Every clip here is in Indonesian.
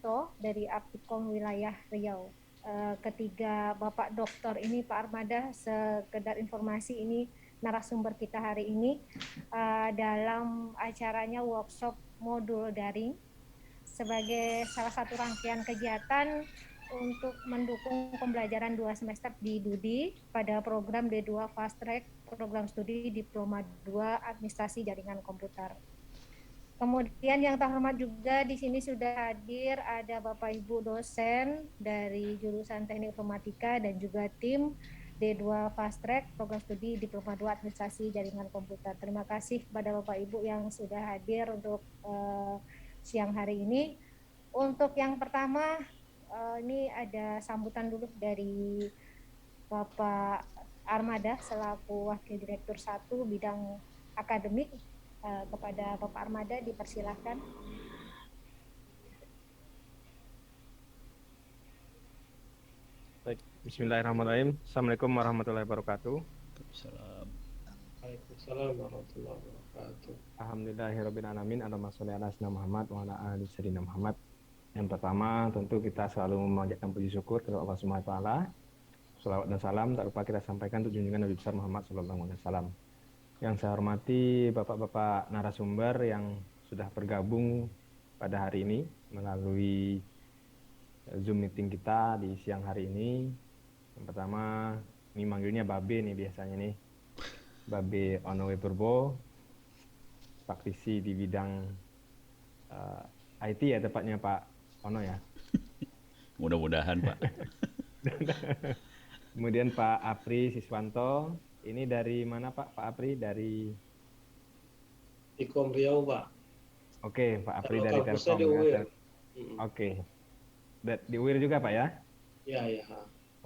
Siswanto dari Aptikom Wilayah Riau. Ketiga Bapak Doktor ini Pak Armada, sekedar informasi ini narasumber kita hari ini dalam acaranya workshop modul daring sebagai salah satu rangkaian kegiatan untuk mendukung pembelajaran 2 semester di DUDI pada program D2 Fast Track Program Studi Diploma 2 Administrasi Jaringan Komputer. Kemudian yang terhormat juga di sini sudah hadir ada Bapak Ibu dosen dari jurusan Teknik Informatika dan juga tim D2 Fast Track Program Studi Diploma 2 Administrasi Jaringan Komputer. Terima kasih kepada Bapak Ibu yang sudah hadir untuk siang hari ini. Untuk yang pertama ini ada sambutan dulu dari Bapak Armada selaku Wakil Direktur 1 bidang akademik. Kepada Bapak Armada dipersilahkan. Baik, bismillahirrahmanirrahim. Assalamualaikum warahmatullahi wabarakatuh. Waalaikumsalam warahmatullahi wabarakatuh. Alhamdulillahirabbil alamin. Allahumma sholli ala sayyidina Muhammad wa ala ali sayyidina Muhammad. Yang pertama, tentu kita selalu memanjatkan puji syukur kepada Allah Subhanahu wa taala. Shalawat dan salam tak lupa kita sampaikan untuk junjungan Nabi besar Muhammad sallallahu alaihi wasallam. Yang saya hormati Bapak-bapak narasumber yang sudah bergabung pada hari ini melalui Zoom meeting kita di siang hari ini. Yang pertama, ini manggilnya Babe nih biasanya nih. Babe Onowe Purbo, praktisi di bidang IT ya tepatnya Pak Ono ya. Mudah-mudahan Pak. Kemudian Pak Apri Siswanto, ini dari mana Pak? Pak Apri dari Ikom Riau Pak. Oke, Pak Apri Kalau dari kampusnya Telkom. di UIR. Oke. Di UIR juga Pak ya? Ya.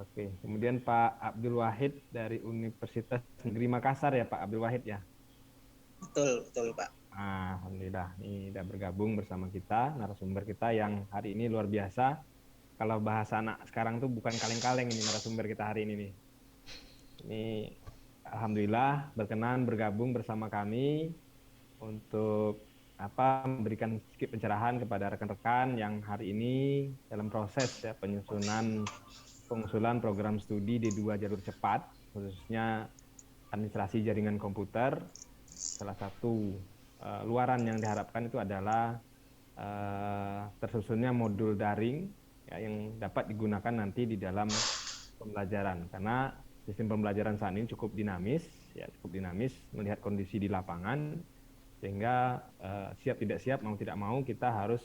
Oke. Kemudian Pak Abdul Wahid dari Universitas Negeri Makassar ya Pak Abdul Wahid ya? Betul Pak. Alhamdulillah, ini sudah bergabung bersama kita, narasumber kita yang hari ini luar biasa. Kalau bahasa anak sekarang tuh bukan kaleng-kaleng ini narasumber kita hari ini nih. Ini alhamdulillah berkenan bergabung bersama kami untuk memberikan sedikit pencerahan kepada rekan-rekan yang hari ini dalam proses ya pengusulan program studi D2 jalur cepat, khususnya administrasi jaringan komputer. Salah satu luaran yang diharapkan itu adalah tersusunnya modul daring ya, yang dapat digunakan nanti di dalam pembelajaran, karena sistem pembelajaran saat ini cukup dinamis melihat kondisi di lapangan, sehingga siap tidak siap mau tidak mau kita harus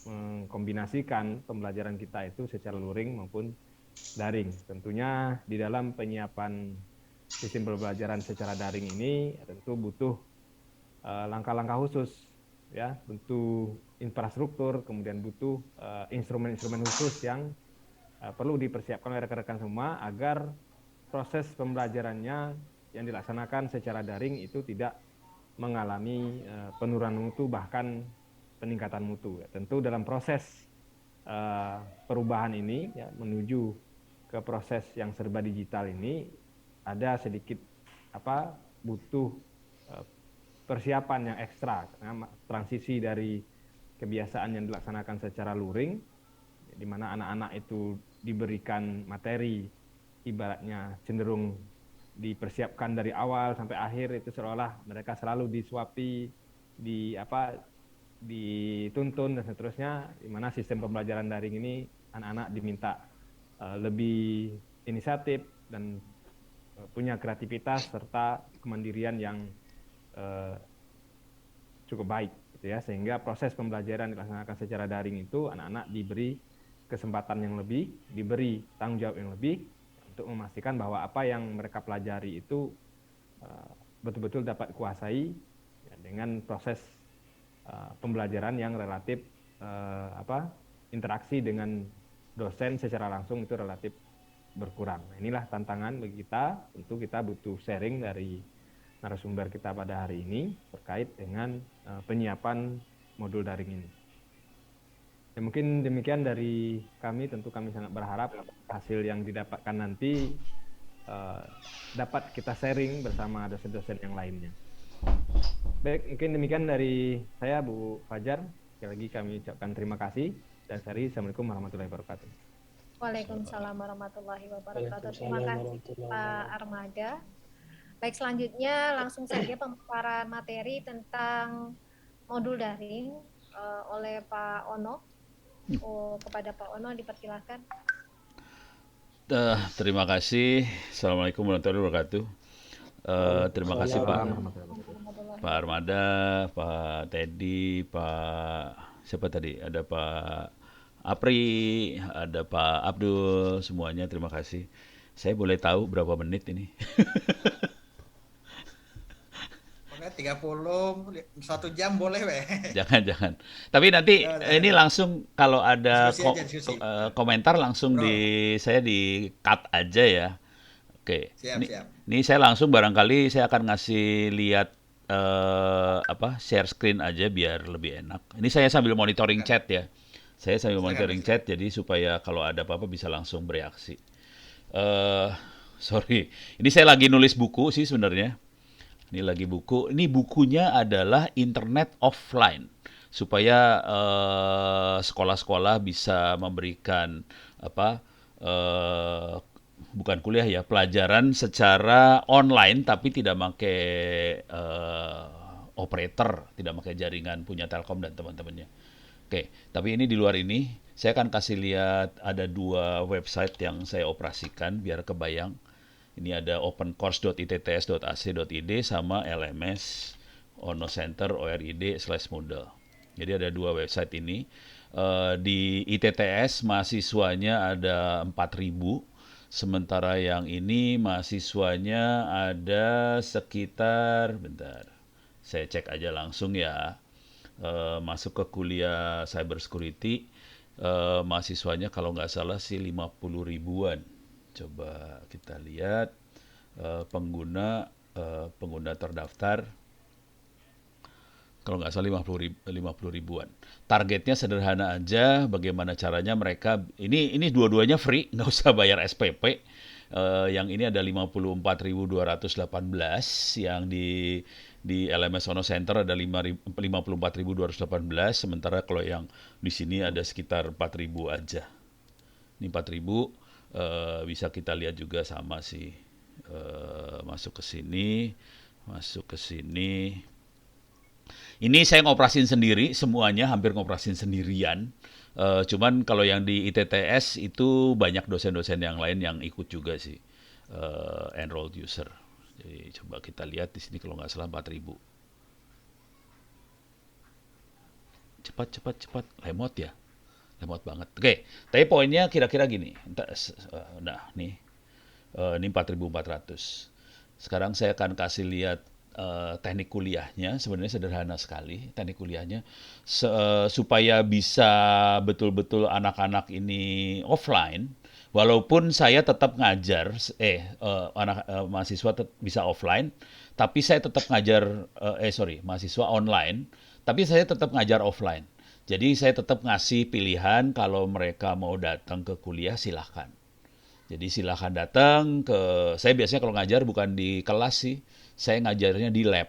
mengkombinasikan pembelajaran kita itu secara luring maupun daring. Tentunya di dalam penyiapan sistem pembelajaran secara daring ini tentu butuh langkah-langkah khusus ya, butuh infrastruktur, kemudian butuh instrumen-instrumen khusus yang perlu dipersiapkan oleh rekan-rekan semua agar proses pembelajarannya yang dilaksanakan secara daring itu tidak mengalami penurunan mutu bahkan peningkatan mutu. Ya. Tentu dalam proses perubahan ini ya, menuju ke proses yang serba digital ini ada sedikit butuh persiapan yang ekstra, karena transisi dari kebiasaan yang dilaksanakan secara luring, di mana anak-anak itu diberikan materi ibaratnya cenderung dipersiapkan dari awal sampai akhir, itu seolah mereka selalu disuapi, dituntun dan seterusnya, di mana sistem pembelajaran daring ini anak-anak diminta lebih inisiatif dan punya kreativitas serta kemandirian yang cukup baik gitu ya, sehingga proses pembelajaran dilaksanakan secara daring itu anak-anak diberi kesempatan yang lebih, diberi tanggung jawab yang lebih untuk memastikan bahwa apa yang mereka pelajari itu betul-betul dapat dikuasai ya, dengan proses pembelajaran yang relatif interaksi dengan dosen secara langsung itu relatif berkurang. Nah, inilah tantangan bagi kita. Tentu kita butuh sharing dari narasumber kita pada hari ini terkait dengan penyiapan modul daring ini. Ya, mungkin demikian dari kami. Tentu kami sangat berharap hasil yang didapatkan nanti dapat kita sharing bersama dosen-dosen yang lainnya. Baik, mungkin demikian dari saya Bu Fajar. Sekali lagi kami ucapkan terima kasih Sari. Assalamualaikum warahmatullahi wabarakatuh. Waalaikumsalam warahmatullahi wabarakatuh. Terima Waalaikumsalam kasih warahmatullahi Pak wabarakatuh. Armada. Baik, selanjutnya langsung saja pemaparan materi tentang modul daring oleh Pak Ono. Kepada Pak Ono dipersilakan. Terima kasih. Assalamualaikum warahmatullahi wabarakatuh. Terima kasih Pak Pak Armada, Pak Teddy, Pak siapa tadi? Ada Pak Apri, ada Pak Abdul, semuanya terima kasih. Saya boleh tahu berapa menit ini? Pokoknya 1 jam boleh, weh. Jangan. Tapi nanti ini langsung kalau ada Diskusi. komentar langsung saya di cut aja ya. Oke. Siap. Ini saya langsung barangkali saya akan ngasih lihat share screen aja biar lebih enak. Ini saya sambil monitoring chat ya. Saya sambil monitoring chat jadi supaya kalau ada apa-apa bisa langsung bereaksi. Sorry. Ini saya lagi nulis buku sih sebenarnya. Ini lagi buku. Ini bukunya adalah internet offline supaya sekolah-sekolah bisa memberikan bukan kuliah ya, pelajaran secara online tapi tidak pakai operator, tidak pakai jaringan punya Telkom dan teman-temannya. Oke, tapi ini di luar ini saya akan kasih lihat ada 2 website yang saya operasikan biar kebayang. Ini ada opencourse.itts.ac.id sama LMS Ono Center ORID/Moodle. Jadi ada 2 website ini. Di ITTS mahasiswanya ada 4.000, sementara yang ini mahasiswanya ada sekitar, bentar, saya cek aja langsung ya. Masuk ke kuliah cybersecurity, mahasiswanya kalau nggak salah sih 50 ribuan. Coba kita lihat pengguna terdaftar. Kalau nggak salah 50 ribuan. Targetnya sederhana aja, bagaimana caranya mereka, ini dua-duanya free, nggak usah bayar SPP. Yang ini ada 54.218, yang di LMS Ono Center ada 54.218, sementara kalau yang di sini ada sekitar 4.000 aja. Ini 4.000, bisa kita lihat juga sama sih. Masuk ke sini. Ini saya ngoperasin sendiri, semuanya hampir ngoperasin sendirian. Cuman kalau yang di ITTS itu banyak dosen-dosen yang lain yang ikut juga sih, enrolled user. Jadi coba kita lihat di sini kalau nggak salah 4.000. Cepat, lemot ya, lemot banget. Oke, tapi poinnya kira-kira gini. Nah, nih, ini 4.400. Sekarang saya akan kasih lihat teknik kuliahnya. Sebenarnya sederhana sekali teknik kuliahnya, supaya bisa betul-betul anak-anak ini offline, walaupun saya tetap ngajar, mahasiswa bisa offline, tapi saya tetap ngajar, mahasiswa online, tapi saya tetap ngajar offline. Jadi saya tetap ngasih pilihan kalau mereka mau datang ke kuliah silahkan. Jadi silahkan datang saya biasanya kalau ngajar bukan di kelas sih, saya ngajarnya di lab.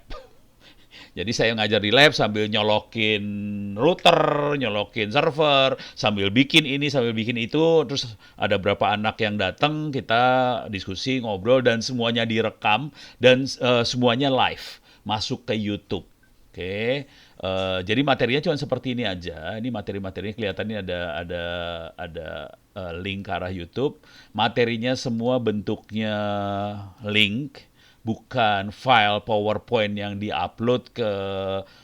Jadi saya ngajar di lab sambil nyolokin router, nyolokin server, sambil bikin ini, sambil bikin itu. Terus ada berapa anak yang datang, kita diskusi, ngobrol, dan semuanya direkam, dan semuanya live, masuk ke YouTube. Oke. Jadi materinya cuma seperti ini aja. Ini materi-materinya kelihatannya ada link ke arah YouTube. Materinya semua bentuknya link, bukan file PowerPoint yang diupload ke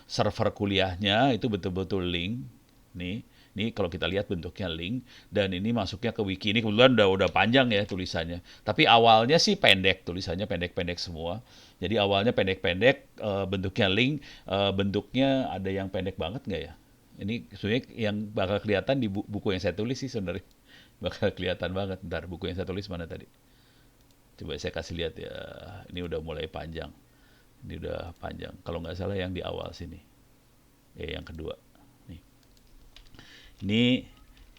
server kuliahnya, itu betul-betul link. Nih kalau kita lihat bentuknya link, dan ini masuknya ke wiki. Ini kebetulan udah panjang ya tulisannya. Tapi awalnya sih pendek, tulisannya pendek-pendek semua. Jadi awalnya pendek-pendek, bentuknya link, bentuknya ada yang pendek banget nggak ya? Ini sebenarnya yang bakal kelihatan di buku yang saya tulis sih sebenarnya. Bakal kelihatan banget. Bentar, buku yang saya tulis mana tadi? Coba saya kasih lihat ya, ini udah mulai panjang. Ini udah panjang. Kalau nggak salah yang di awal sini. Yang kedua. Nih. Ini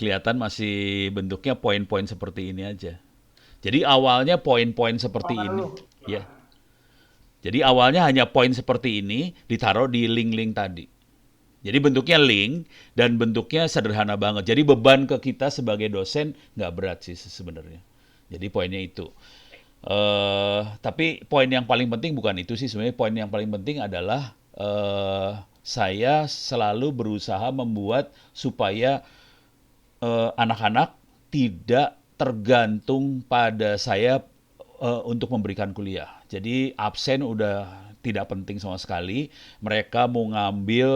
kelihatan masih bentuknya poin-poin seperti ini aja. Jadi awalnya poin-poin seperti ini. Ya. Jadi awalnya hanya poin seperti ini ditaruh di link-link tadi. Jadi bentuknya link dan bentuknya sederhana banget. Jadi beban ke kita sebagai dosen nggak berat sih sebenarnya. Jadi poinnya itu. Tapi poin yang paling penting bukan itu sih sebenarnya. Poin yang paling penting adalah saya selalu berusaha membuat supaya anak-anak tidak tergantung pada saya untuk memberikan kuliah. Jadi absen udah tidak penting sama sekali. Mereka mau ngambil,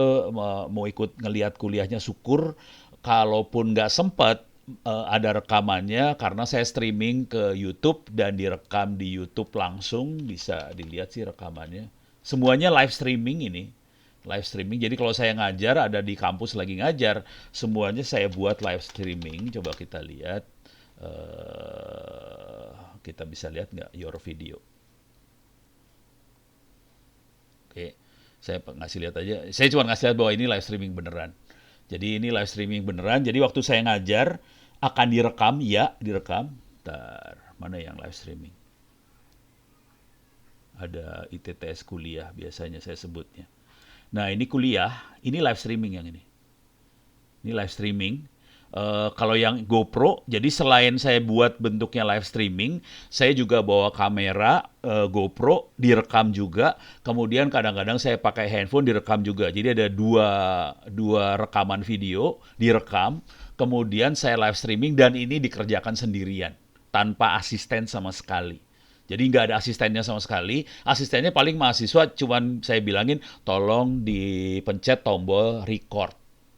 mau ikut ngelihat kuliahnya syukur. Kalaupun nggak sempat, ada rekamannya karena saya streaming ke YouTube dan direkam di YouTube langsung, bisa dilihat sih rekamannya. Semuanya live streaming ini. Live streaming. Jadi kalau saya ngajar, ada di kampus lagi ngajar, semuanya saya buat live streaming. Coba kita lihat. Kita bisa lihat nggak your video? Oke, saya ngasih lihat aja. Saya cuma ngasih lihat bahwa ini live streaming beneran. Jadi ini live streaming beneran. Jadi waktu saya ngajar akan direkam, ya direkam. Bentar, mana yang live streaming? Ada ITTS kuliah biasanya saya sebutnya. Nah ini kuliah, ini live streaming yang ini. Ini live streaming. Kalau yang GoPro, jadi selain saya buat bentuknya live streaming, saya juga bawa kamera GoPro, direkam juga. Kemudian kadang-kadang saya pakai handphone, direkam juga. Jadi ada dua rekaman video, direkam. Kemudian saya live streaming dan ini dikerjakan sendirian, tanpa asisten sama sekali. Jadi nggak ada asistennya sama sekali. Asistennya paling mahasiswa, cuman saya bilangin, tolong dipencet tombol record.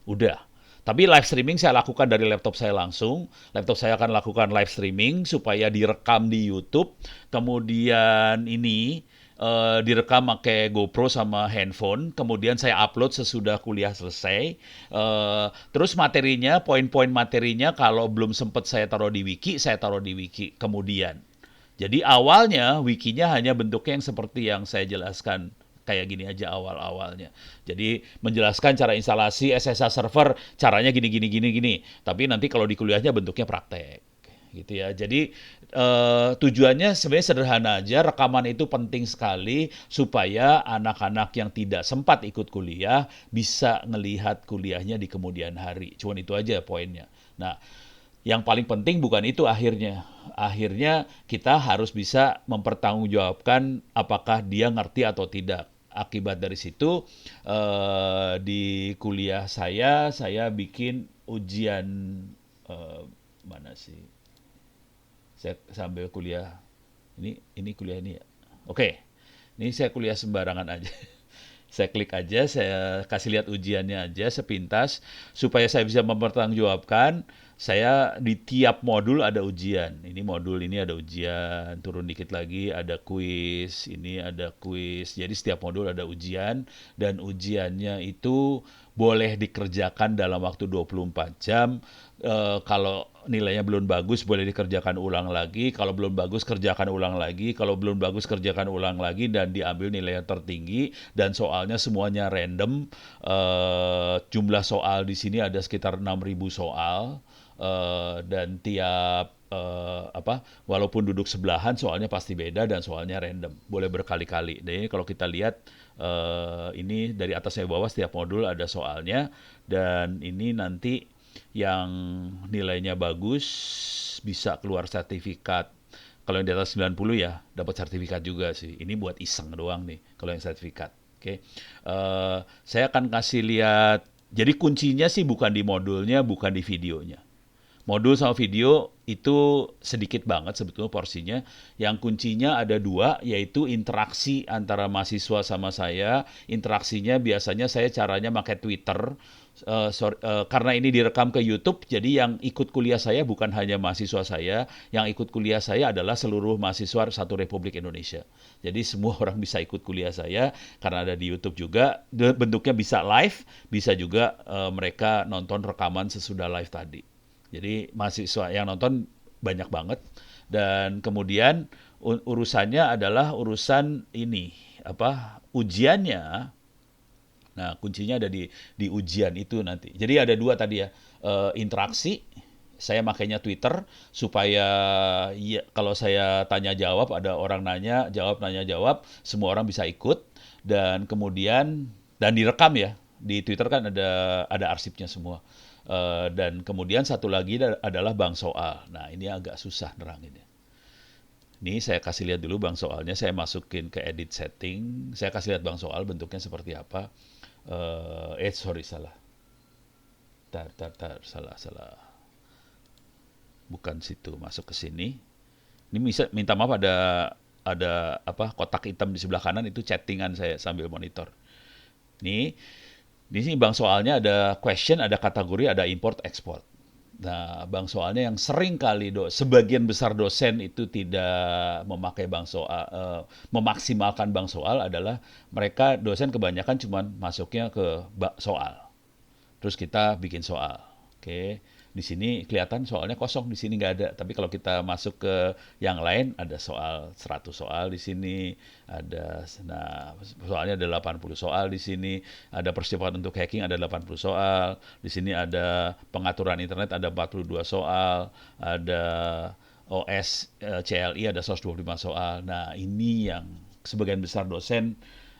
Udah. Tapi live streaming saya lakukan dari laptop saya langsung. Laptop saya akan lakukan live streaming supaya direkam di YouTube. Kemudian ini direkam pakai GoPro sama handphone. Kemudian saya upload sesudah kuliah selesai. Terus materinya, poin-poin materinya kalau belum sempat saya taruh di wiki, saya taruh di wiki kemudian. Jadi awalnya wikinya hanya bentuknya yang seperti yang saya jelaskan. Kayak gini aja awal-awalnya. Jadi menjelaskan cara instalasi SSH server, caranya gini. Tapi nanti kalau di kuliahnya bentuknya praktek. Gitu ya. Jadi tujuannya sebenarnya sederhana aja. Rekaman itu penting sekali supaya anak-anak yang tidak sempat ikut kuliah bisa ngelihat kuliahnya di kemudian hari. Cuman itu aja poinnya. Nah, yang paling penting bukan itu akhirnya. Akhirnya kita harus bisa mempertanggungjawabkan apakah dia ngerti atau tidak. Akibat dari situ di kuliah saya bikin ujian mana sih? Saya sambil kuliah ini kuliah ini ya. Oke, ini saya kuliah sembarangan aja. Saya klik aja, saya kasih lihat ujiannya aja sepintas supaya saya bisa mempertanggungjawabkan. Saya di tiap modul ada ujian. Ini modul ini ada ujian, turun dikit lagi ada kuis, ini ada kuis. Jadi setiap modul ada ujian dan ujiannya itu boleh dikerjakan dalam waktu 24 jam. Kalau nilainya belum bagus boleh dikerjakan ulang lagi. Kalau belum bagus kerjakan ulang lagi. Kalau belum bagus kerjakan ulang lagi dan diambil nilai yang tertinggi. Dan soalnya semuanya random. Jumlah soal di sini ada sekitar 6.000 soal. Dan tiap walaupun duduk sebelahan soalnya pasti beda dan soalnya random, boleh berkali-kali. Dan ini kalau kita lihat ini dari atas sampai bawah setiap modul ada soalnya, dan ini nanti yang nilainya bagus bisa keluar sertifikat. Kalau yang di atas 90 ya dapat sertifikat juga sih. Ini buat iseng doang nih kalau yang sertifikat. Oke. Saya akan kasih lihat. Jadi kuncinya sih bukan di modulnya, bukan di videonya. Modul sama video itu sedikit banget sebetulnya porsinya. Yang kuncinya ada dua, yaitu interaksi antara mahasiswa sama saya. Interaksinya biasanya saya caranya pakai Twitter. Karena ini direkam ke YouTube, jadi yang ikut kuliah saya bukan hanya mahasiswa saya. Yang ikut kuliah saya adalah seluruh mahasiswa satu Republik Indonesia. Jadi semua orang bisa ikut kuliah saya karena ada di YouTube juga. Bentuknya bisa live, bisa juga mereka nonton rekaman sesudah live tadi. Jadi mahasiswa yang nonton banyak banget, dan kemudian urusannya adalah urusan ini ujiannya. Nah kuncinya ada di ujian itu nanti. Jadi ada dua tadi ya, interaksi. Saya makainya Twitter supaya ya, kalau saya tanya jawab ada orang nanya jawab, semua orang bisa ikut, dan kemudian dan direkam ya. Di Twitter kan ada arsipnya semua. Dan kemudian satu lagi adalah bank soal. Nah, ini agak susah neranginnya. Ini saya kasih lihat dulu bank soalnya, saya masukin ke edit setting, saya kasih lihat bank soal bentuknya seperti apa. Sorry, salah. Salah. Bukan situ, masuk ke sini. Ini minta maaf, ada apa kotak hitam di sebelah kanan, itu chattingan saya sambil monitor. Nih, di sini bank soalnya ada question, ada kategori, ada import export. Nah, bank soalnya yang sering kali sebagian besar dosen itu tidak memakai bank soal, memaksimalkan bank soal adalah mereka dosen kebanyakan cuman masuknya ke soal. Terus kita bikin soal. Oke. Di sini kelihatan soalnya kosong, di sini nggak ada. Tapi kalau kita masuk ke yang lain, ada soal 100 soal di sini, soalnya ada 80 soal di sini, ada persiapan untuk hacking ada 80 soal, di sini ada pengaturan internet ada 42 soal, ada OS CLI ada 125 soal. Nah, ini yang sebagian besar dosen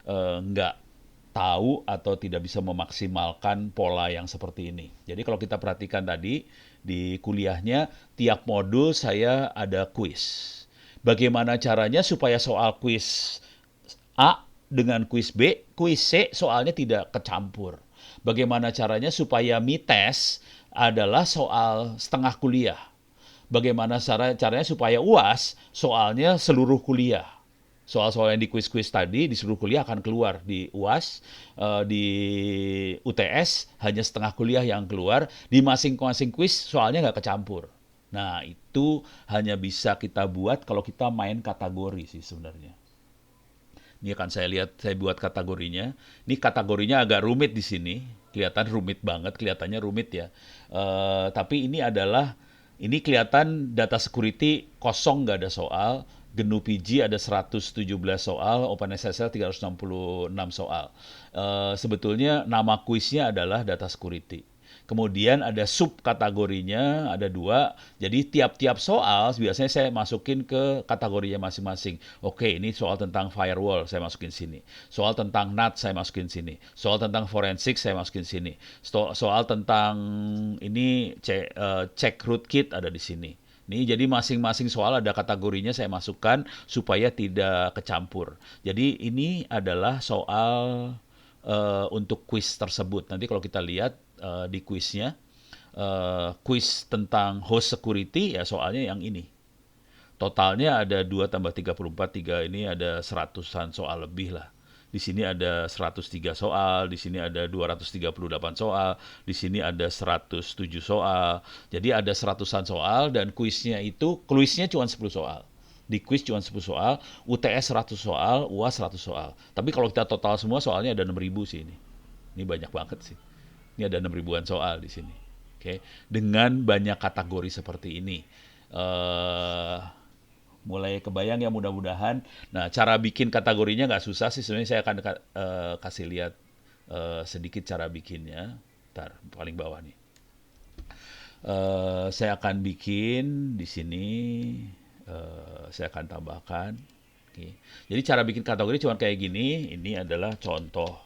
nggak tahu atau tidak bisa memaksimalkan pola yang seperti ini. Jadi kalau kita perhatikan tadi di kuliahnya, tiap modul saya ada kuis. Bagaimana caranya supaya soal kuis A dengan kuis B, kuis C soalnya tidak kecampur. Bagaimana caranya supaya MITES adalah soal setengah kuliah. Bagaimana caranya supaya UAS soalnya seluruh kuliah. Soal-soal yang di kuis-kuis tadi di seluruh kuliah akan keluar. Di UAS, di UTS hanya setengah kuliah yang keluar. Di masing-masing kuis soalnya nggak kecampur. Nah, itu hanya bisa kita buat kalau kita main kategori sih sebenarnya. Ini akan saya lihat, saya buat kategorinya. Ini kategorinya agak rumit di sini. Kelihatan rumit banget, kelihatannya rumit ya. Tapi ini kelihatan data security kosong, nggak ada soal. GNU PG ada 117 soal, OpenSSL 366 soal. Sebetulnya nama kuisnya adalah data security. Kemudian ada subkategorinya, ada 2. Jadi tiap-tiap soal biasanya saya masukin ke kategorinya masing-masing. Oke, ini soal tentang firewall, saya masukin sini. Soal tentang NAT, saya masukin sini. Soal tentang forensik, saya masukin sini. Soal tentang ini check rootkit ada di sini. Nih, jadi masing-masing soal ada kategorinya saya masukkan supaya tidak kecampur. Jadi ini adalah soal untuk kuis tersebut. Nanti kalau kita lihat di kuisnya, kuis tentang host security ya soalnya yang ini. Totalnya ada 2 tambah 34, 3 ini ada 100-an soal lebih lah. Di sini ada 103 soal, di sini ada 238 soal, di sini ada 107 soal. Jadi ada 100-an soal dan kuisnya cuma 10 soal. Di kuis cuma 10 soal, UTS 100 soal, UAS 100 soal. Tapi kalau kita total semua soalnya ada 6.000 sih ini. Ini banyak banget sih. Ini ada 6.000-an soal di sini. Oke. Dengan banyak kategori seperti ini. Mulai kebayang ya mudah-mudahan. Nah, cara bikin kategorinya nggak susah sih. Sebenarnya saya akan kasih lihat sedikit cara bikinnya. Ntar, paling bawah nih. Saya akan bikin di sini. Saya akan tambahkan. Oke. Jadi cara bikin kategori cuma kayak gini. Ini adalah contoh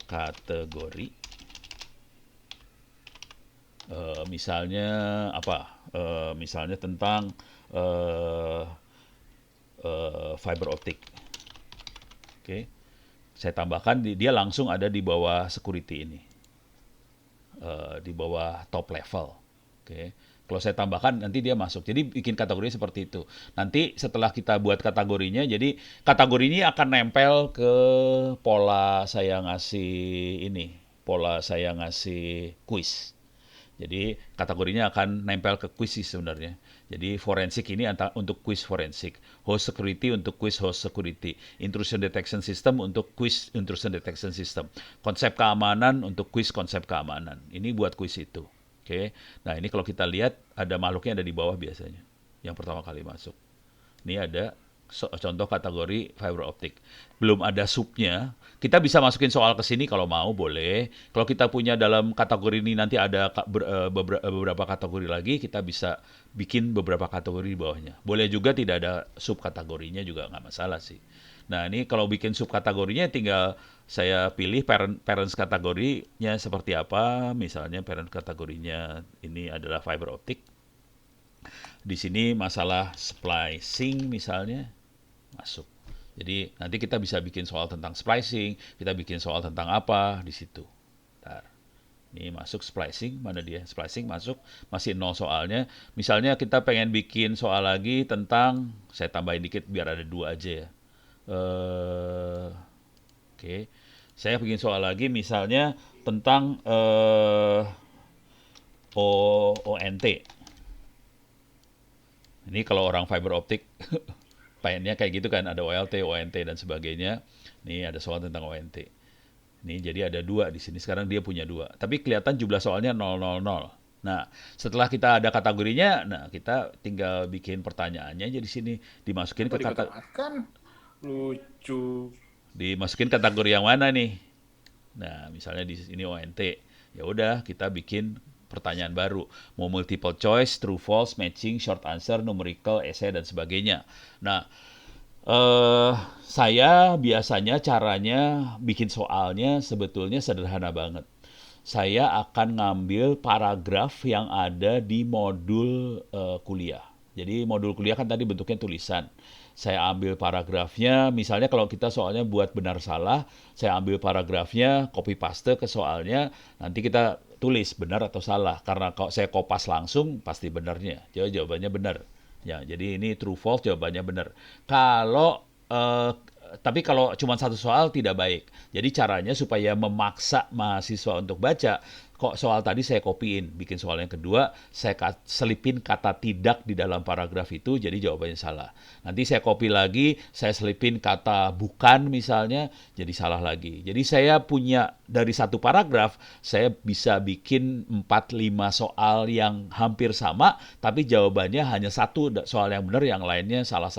kategori. Misalnya apa? Misalnya tentang fiber optic. Oke. Saya tambahkan dia langsung ada di bawah security ini. Di bawah top level. Oke. Kalau saya tambahkan nanti dia masuk. Jadi bikin kategorinya seperti itu. Nanti setelah kita buat kategorinya, jadi kategori ini akan nempel ke pola saya ngasih kuis. Jadi kategorinya akan nempel ke kuis sih sebenarnya. Jadi forensik ini untuk kuis forensik, host security untuk kuis host security, intrusion detection system untuk kuis intrusion detection system, konsep keamanan untuk kuis konsep keamanan. Ini buat kuis itu. Oke. Nah, ini kalau kita lihat ada makhluknya ada di bawah biasanya. Yang pertama kali masuk. Ini ada contoh kategori fiber optic. Belum ada subnya. Kita bisa masukin soal ke sini kalau mau, boleh. Kalau kita punya dalam kategori ini nanti ada beberapa kategori lagi, kita bisa bikin beberapa kategori di bawahnya. Boleh juga tidak ada subkategorinya juga nggak masalah sih. Nah, ini kalau bikin subkategorinya tinggal saya pilih parents kategorinya seperti apa. Misalnya parent kategorinya ini adalah fiber optic. Di sini masalah splicing misalnya masuk. Jadi nanti kita bisa bikin soal tentang splicing, kita bikin soal tentang apa di situ. Bentar. Ini masuk splicing, mana dia? Splicing masuk, masih 0 soalnya. Misalnya kita pengen bikin soal lagi tentang, saya tambahin dikit biar ada 2 aja ya. Oke, saya bikin soal lagi misalnya tentang ONT. Ini kalau orang fiber optik pengennya kayak gitu kan, ada OLT, ONT dan sebagainya. Nih ada soal tentang ONT. Nih jadi ada 2 di sini. Sekarang dia punya 2. Tapi kelihatan jumlah soalnya 000. Nah, setelah kita ada kategorinya, nah kita tinggal bikin pertanyaannya aja di sini, dimasukin Apa ke dikatakan? Lucu. dimasukin kategori yang mana nih? Nah, misalnya di sini ONT. Ya udah, kita bikin pertanyaan baru. Mau multiple choice, true false, matching, short answer, numerical, essay dan sebagainya. Nah, saya biasanya caranya bikin soalnya sebetulnya sederhana banget. Saya akan ngambil paragraf yang ada di modul kuliah. Jadi modul kuliah kan tadi bentuknya tulisan. Saya ambil paragrafnya, misalnya kalau kita soalnya buat benar salah, saya ambil paragrafnya, copy paste ke soalnya, nanti kita tulis benar atau salah. Karena kalau saya kopas langsung, pasti benarnya. Jawabannya benar. Ya, jadi ini true false jawabannya benar. Kalau tapi kalau cuma satu soal tidak baik. Jadi caranya supaya memaksa mahasiswa untuk baca, kok soal tadi saya copyin, bikin soal yang kedua, saya selipin kata tidak di dalam paragraf itu, jadi jawabannya salah. Nanti saya copy lagi, saya selipin kata bukan misalnya, jadi salah lagi. Jadi saya punya dari satu paragraf, saya bisa bikin 4-5 soal yang hampir sama, tapi jawabannya hanya satu soal yang benar, yang lainnya salah.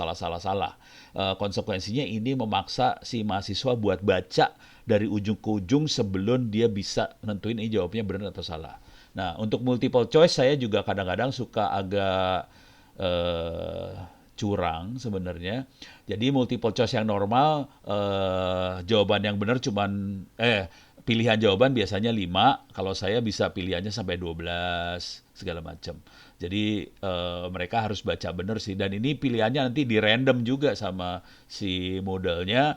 Konsekuensinya ini memaksa si mahasiswa buat baca dari ujung ke ujung sebelum dia bisa nentuin ini jawabnya benar atau salah. Nah, untuk multiple choice saya juga kadang-kadang suka agak curang sebenarnya. Jadi multiple choice yang normal, jawaban yang benar cuman pilihan jawaban biasanya 5, kalau saya bisa pilihannya sampai 12 segala macam. Jadi mereka harus baca benar sih, dan ini pilihannya nanti di random juga sama si modelnya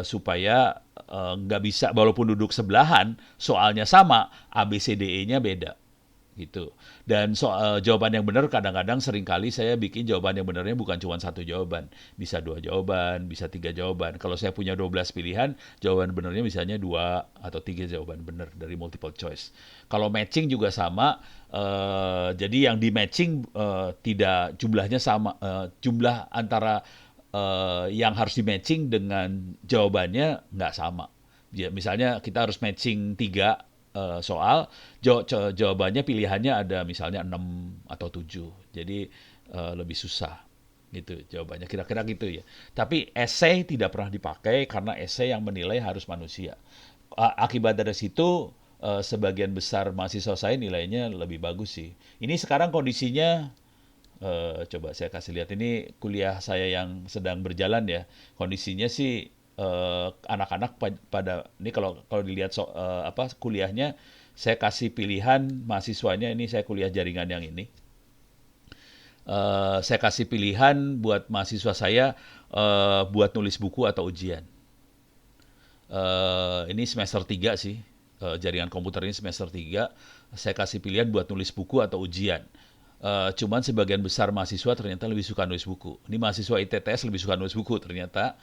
supaya nggak bisa, walaupun duduk sebelahan, soalnya sama, ABCDE-nya beda gitu. Dan jawaban yang benar kadang-kadang seringkali saya bikin jawaban yang benarnya bukan cuma satu jawaban, bisa 2 jawaban, bisa 3 jawaban. Kalau saya punya 12 pilihan, jawaban benarnya misalnya 2 atau 3 jawaban benar dari multiple choice. Kalau matching juga sama, jadi yang di matching tidak jumlahnya sama, jumlah antara yang harus di matching dengan jawabannya nggak sama. Ya, misalnya kita harus matching 3 soal, jawabannya pilihannya ada misalnya 6 atau 7. Jadi lebih susah gitu jawabannya, kira-kira gitu ya. Tapi essay tidak pernah dipakai karena essay yang menilai harus manusia. Akibat dari situ sebagian besar mahasiswa saya nilainya lebih bagus sih. Ini sekarang kondisinya coba saya kasih lihat, ini kuliah saya yang sedang berjalan ya. Kondisinya sih anak-anak pada ini kalau dilihat kuliahnya, saya kasih pilihan mahasiswanya, ini saya kuliah jaringan yang ini. Saya kasih pilihan buat mahasiswa saya buat nulis buku atau ujian. Ini semester 3 sih. Jaringan komputer ini semester 3. Saya kasih pilihan buat nulis buku atau ujian. Cuman sebagian besar mahasiswa ternyata lebih suka nulis buku. Ini mahasiswa ITTS lebih suka nulis buku ternyata.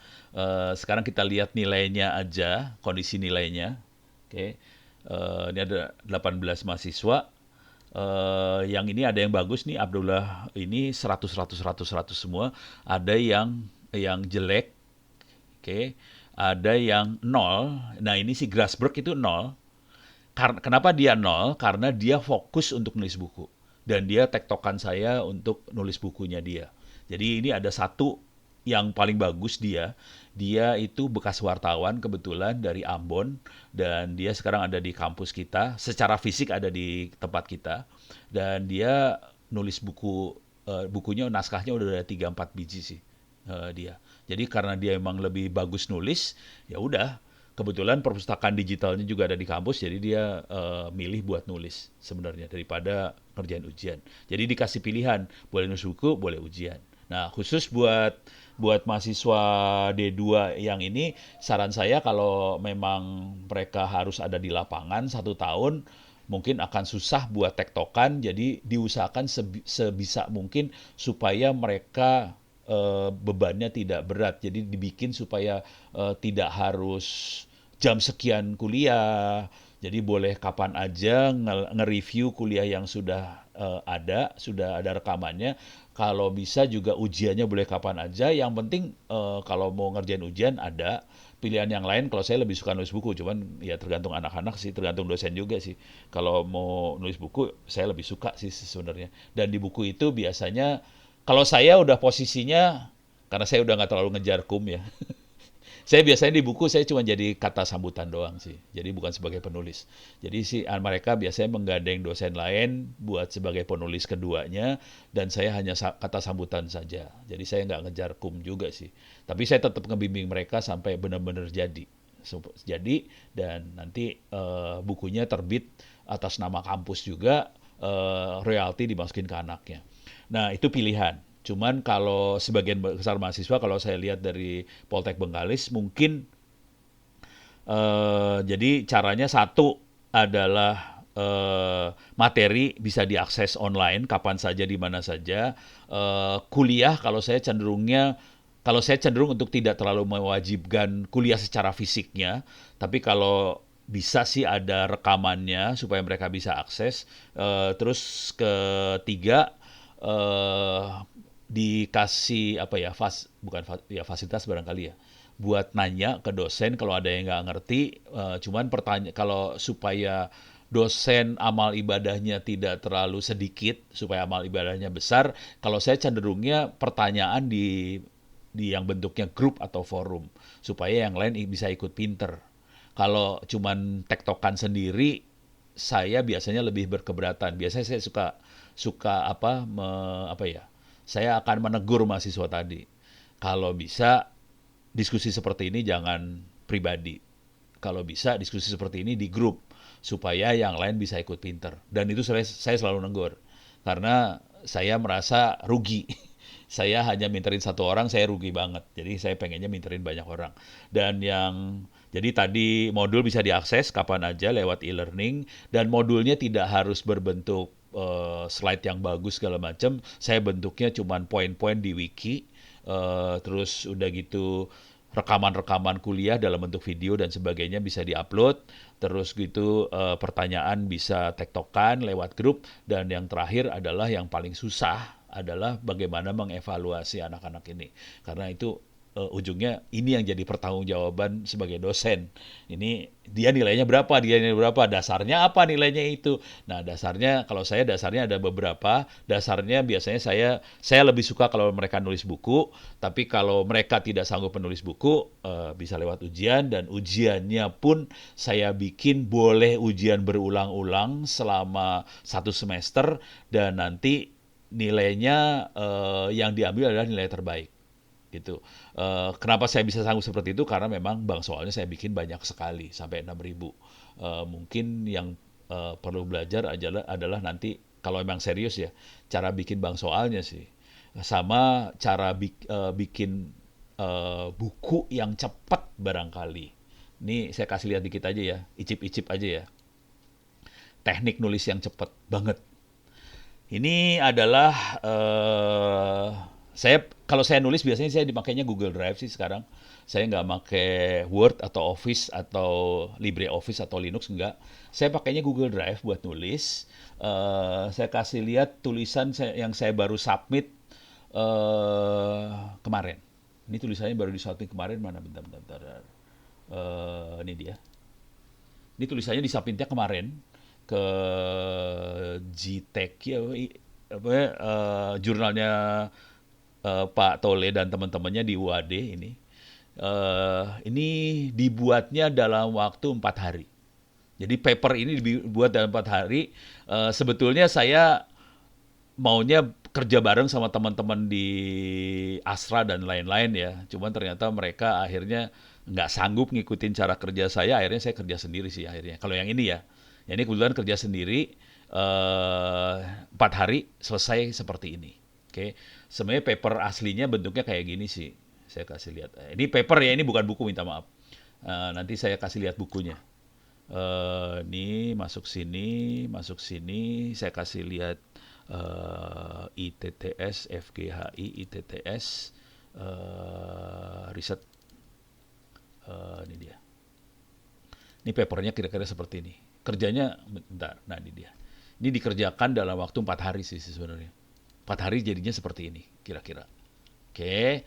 Sekarang kita lihat nilainya aja, kondisi nilainya. Oke. Ini ada 18 mahasiswa. Yang ini ada yang bagus nih, Abdullah ini 100 semua. Ada yang jelek. Oke. Ada yang 0. Nah, ini si Grasberg itu 0. Kenapa dia 0? Karena dia fokus untuk nulis buku. Dan dia tektokan saya untuk nulis bukunya dia. Jadi ini ada satu yang paling bagus dia. Dia itu bekas wartawan kebetulan dari Ambon. Dan dia sekarang ada di kampus kita. Secara fisik ada di tempat kita. Dan dia nulis bukunya, naskahnya udah ada 3-4 biji sih dia. Jadi karena dia emang lebih bagus nulis, ya udah. Kebetulan perpustakaan digitalnya juga ada di kampus, jadi dia milih buat nulis sebenarnya daripada ngerjain ujian. Jadi dikasih pilihan, boleh nulis buku, boleh ujian. Nah, khusus buat mahasiswa D2 yang ini, saran saya kalau memang mereka harus ada di lapangan 1 tahun, mungkin akan susah buat tektokan, jadi diusahakan sebisa mungkin supaya mereka bebannya tidak berat. Jadi dibikin supaya tidak harus jam sekian kuliah. Jadi boleh kapan aja nge-review kuliah yang sudah sudah ada rekamannya. Kalau bisa juga ujiannya boleh kapan aja. Yang penting kalau mau ngerjain ujian ada. Pilihan yang lain kalau saya lebih suka nulis buku, cuman ya tergantung anak-anak sih, tergantung dosen juga sih. Kalau mau nulis buku, saya lebih suka sih sebenarnya. Dan di buku itu biasanya, kalau saya udah posisinya, karena saya udah nggak terlalu ngejar kum ya, saya biasanya di buku saya cuma jadi kata sambutan doang sih. Jadi bukan sebagai penulis. Jadi sih mereka biasanya menggandeng dosen lain buat sebagai penulis keduanya, dan saya hanya kata sambutan saja. Jadi saya nggak ngejar kum juga sih. Tapi saya tetap ngebimbing mereka sampai benar-benar jadi. Jadi, dan nanti bukunya terbit atas nama kampus juga, royalti dimasukin ke anaknya. Nah, itu pilihan. Cuman kalau sebagian besar mahasiswa, kalau saya lihat dari Poltek Bengkalis, mungkin jadi caranya satu adalah materi bisa diakses online kapan saja di mana saja. Kuliah kalau saya cenderung untuk tidak terlalu mewajibkan kuliah secara fisiknya, tapi kalau bisa sih ada rekamannya supaya mereka bisa akses. Terus ketiga, dikasih apa ya, fasilitas barangkali ya, buat nanya ke dosen kalau ada yang nggak ngerti. Cuman kalau supaya dosen amal ibadahnya tidak terlalu sedikit, supaya amal ibadahnya besar, kalau saya cenderungnya pertanyaan di yang bentuknya grup atau forum, supaya yang lain bisa ikut pinter. Kalau cuman tektokan sendiri, saya biasanya lebih berkeberatan. Biasanya saya suka saya akan menegur mahasiswa tadi. Kalau bisa diskusi seperti ini jangan pribadi. Kalau bisa diskusi seperti ini di grup supaya yang lain bisa ikut pinter. Dan itu saya selalu negur. Karena saya merasa rugi. Saya hanya minterin 1 orang, saya rugi banget. Jadi saya pengennya minterin banyak orang. Jadi tadi modul bisa diakses kapan aja lewat e-learning, dan modulnya tidak harus berbentuk slide yang bagus segala macam. Saya bentuknya cuman poin-poin di wiki, terus udah gitu rekaman-rekaman kuliah dalam bentuk video dan sebagainya bisa diupload. Terus gitu pertanyaan bisa tektokan lewat grup, dan yang terakhir adalah yang paling susah adalah bagaimana mengevaluasi anak-anak ini. Karena itu ujungnya ini yang jadi pertanggungjawaban sebagai dosen. Ini dia nilainya berapa, dasarnya apa nilainya itu. Nah, kalau saya dasarnya ada beberapa. Dasarnya biasanya saya lebih suka kalau mereka nulis buku, tapi kalau mereka tidak sanggup menulis buku, bisa lewat ujian, dan ujiannya pun saya bikin boleh ujian berulang-ulang selama 1 semester, dan nanti nilainya yang diambil adalah nilai terbaik. Gitu. Kenapa saya bisa sanggup seperti itu? Karena memang bank soalnya saya bikin banyak sekali, sampai 6.000. Mungkin yang perlu belajar adalah nanti kalau memang serius ya, cara bikin bank soalnya sih. Sama cara bikin buku yang cepat barangkali. Ini saya kasih lihat dikit aja ya, icip-icip aja ya. Teknik nulis yang cepat banget. Ini adalah kalau saya nulis biasanya saya dimakainya Google Drive sih sekarang. Saya nggak pakai Word atau Office atau LibreOffice atau Linux, nggak. Saya pakainya Google Drive buat nulis. Saya kasih lihat tulisan yang saya baru submit kemarin. Ini tulisannya baru disubmit kemarin, mana? Bentar. Ini dia. Ini tulisannya disubmitnya kemarin ke GTech ya, jurnalnya Pak Tole dan teman-temannya di UAD ini. Ini dibuatnya dalam waktu 4 hari. Jadi paper ini dibuat dalam 4 hari. Sebetulnya saya maunya kerja bareng sama teman-teman di Astra dan lain-lain ya. Cuman ternyata mereka akhirnya nggak sanggup ngikutin cara kerja saya. Akhirnya saya kerja sendiri sih akhirnya. Kalau yang ini ya, ini kebetulan kerja sendiri 4 hari selesai seperti ini. Oke, sebenarnya paper aslinya bentuknya kayak gini sih. Saya kasih lihat. Ini paper ya, ini bukan buku, minta maaf. Nanti saya kasih lihat bukunya. Ini masuk sini, saya kasih lihat ITTS, FGHI, ITTS, riset. Ini dia. Ini papernya kira-kira seperti ini. Kerjanya, bentar, nah ini dia. Ini dikerjakan dalam waktu 4 hari sih sebenarnya. 4 hari jadinya seperti ini, kira-kira. Oke,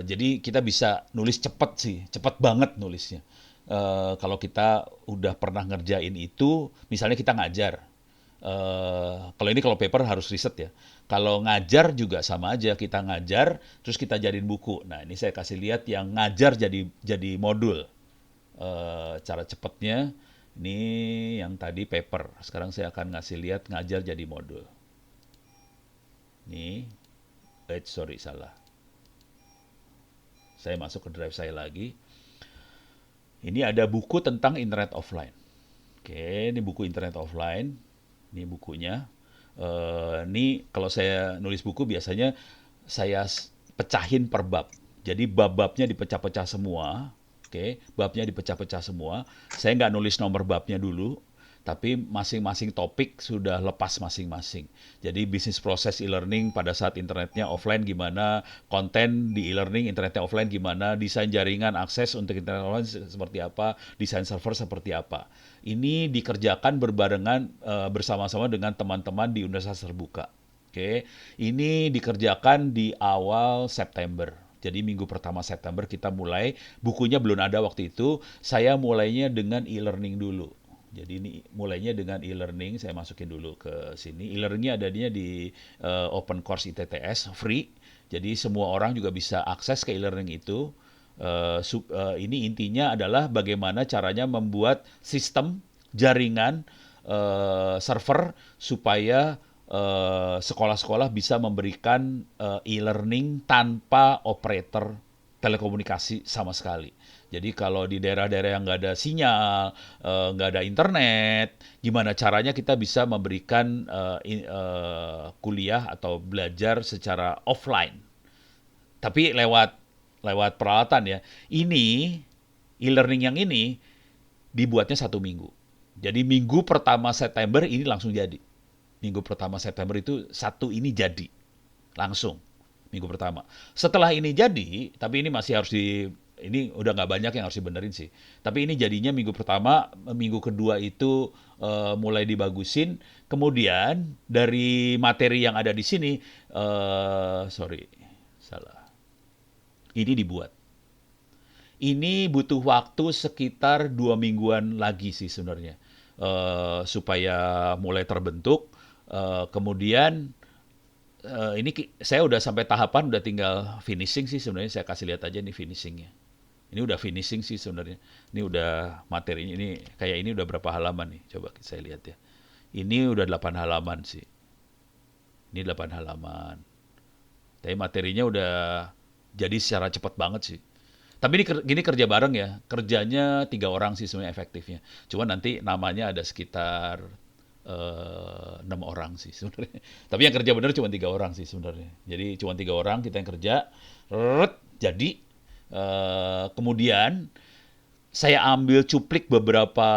jadi kita bisa nulis cepat sih, cepat banget nulisnya. Kalau kita udah pernah ngerjain itu, misalnya kita ngajar. Kalau paper harus riset ya. Kalau ngajar juga sama aja, kita ngajar, terus kita jadiin buku. Nah ini saya kasih lihat yang ngajar jadi modul. Cara cepatnya, ini yang tadi paper. Sekarang saya akan ngasih lihat ngajar jadi modul. Nih, sorry salah. Saya masuk ke drive saya lagi. Ini ada buku tentang internet offline. Oke, ini buku internet offline. Ini bukunya. Ini kalau saya nulis buku biasanya saya pecahin per bab. Jadi bab-babnya dipecah-pecah semua. Oke, babnya dipecah-pecah semua. Saya nggak nulis nomor babnya dulu, tapi masing-masing topik sudah lepas masing-masing. Jadi bisnis proses e-learning pada saat internetnya offline gimana, konten di e-learning internetnya offline gimana, desain jaringan akses untuk internet offline seperti apa, desain server seperti apa. Ini dikerjakan berbarengan bersama-sama dengan teman-teman di Universitas Terbuka. Oke, ini dikerjakan di awal September. Jadi minggu pertama September kita mulai, bukunya belum ada waktu itu, saya mulainya dengan e-learning dulu. Jadi ini mulainya dengan e-learning, saya masukin dulu ke sini. E-learningnya adanya di Open Course ITTS, free. Jadi semua orang juga bisa akses ke e-learning itu. Ini intinya adalah bagaimana caranya membuat sistem jaringan server supaya sekolah-sekolah bisa memberikan e-learning tanpa operator telekomunikasi sama sekali. Jadi kalau di daerah-daerah yang nggak ada sinyal, nggak ada internet, gimana caranya kita bisa memberikan kuliah atau belajar secara offline. Tapi lewat peralatan ya. Ini e-learning yang ini dibuatnya 1 minggu. Jadi minggu pertama September ini langsung jadi. Minggu pertama September itu ini jadi langsung minggu pertama. Setelah ini jadi, tapi ini masih harus ini udah nggak banyak yang harus dibenerin sih. Tapi ini jadinya minggu pertama, minggu kedua itu mulai dibagusin. Kemudian dari materi yang ada di sini, sorry, salah. Ini dibuat. Ini butuh waktu sekitar 2 mingguan lagi sih sebenarnya. Supaya mulai terbentuk. Kemudian ini saya udah sampai tahapan udah tinggal finishing sih sebenarnya. Saya kasih lihat aja nih finishingnya. Ini udah finishing sih sebenarnya. Ini udah materinya, ini kayak ini udah berapa halaman nih? Coba saya lihat ya. Ini udah 8 halaman sih. Ini 8 halaman. Tapi materinya udah jadi secara cepat banget sih. Tapi ini kerja bareng ya. Kerjanya 3 orang sih sebenarnya efektifnya. Cuma nanti namanya ada sekitar 6 orang sih sebenarnya. Tapi yang kerja bener cuma 3 orang sih sebenarnya. Jadi cuma 3 orang kita yang kerja. Jadi kemudian saya ambil cuplik beberapa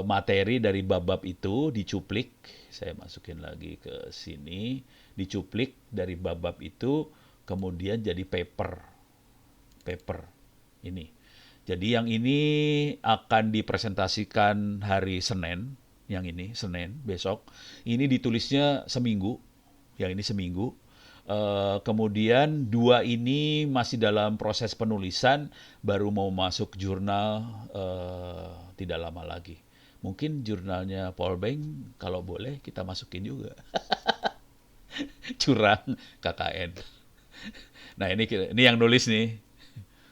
materi dari bab-bab itu, dicuplik. Saya masukin lagi ke sini, dicuplik dari bab-bab itu, kemudian jadi paper ini. Jadi yang ini akan dipresentasikan hari Senin, yang ini Senin besok. Ini ditulisnya seminggu, yang ini seminggu. Kemudian 2 ini masih dalam proses penulisan, baru mau masuk jurnal tidak lama lagi. Mungkin jurnalnya Polbank kalau boleh kita masukin juga. Curang KKN. Nah ini yang nulis nih.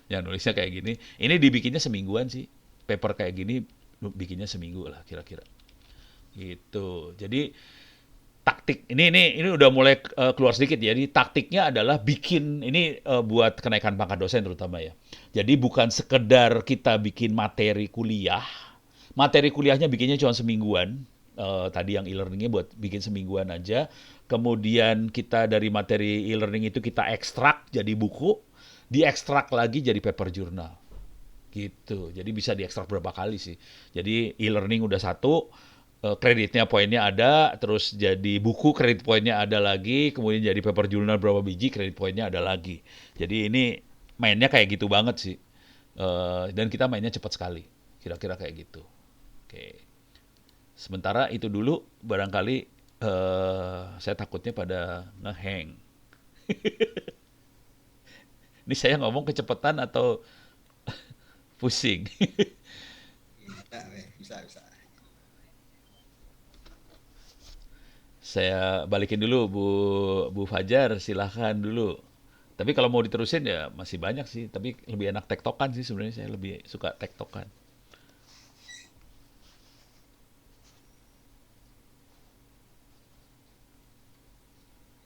Yang nulisnya kayak gini. Ini dibikinnya semingguan sih. Paper kayak gini bikinnya seminggu lah kira-kira. Gitu. Jadi taktik ini udah mulai keluar sedikit ya. Jadi taktiknya adalah bikin ini buat kenaikan pangkat dosen terutama ya. Jadi bukan sekedar kita bikin materi kuliah. Materi kuliahnya bikinnya cuma semingguan. Tadi yang e-learningnya buat bikin semingguan aja. Kemudian kita dari materi e-learning itu kita ekstrak jadi buku, diekstrak lagi jadi paper journal. Gitu. Jadi bisa diekstrak berapa kali sih. Jadi e-learning udah satu, kreditnya poinnya ada, terus jadi buku kredit poinnya ada lagi, kemudian jadi paper journal berapa biji kredit poinnya ada lagi. Jadi ini mainnya kayak gitu banget sih. Dan kita mainnya cepat sekali. Kira-kira kayak gitu. Oke. Sementara itu dulu barangkali saya takutnya pada ngehang. Ini saya ngomong kecepatan atau pusing? Bisa, weh. Bisa. Saya balikin dulu Bu Fajar, silahkan dulu. Tapi kalau mau diterusin ya masih banyak sih, tapi lebih enak tektokan sih sebenarnya, saya lebih suka tektokan.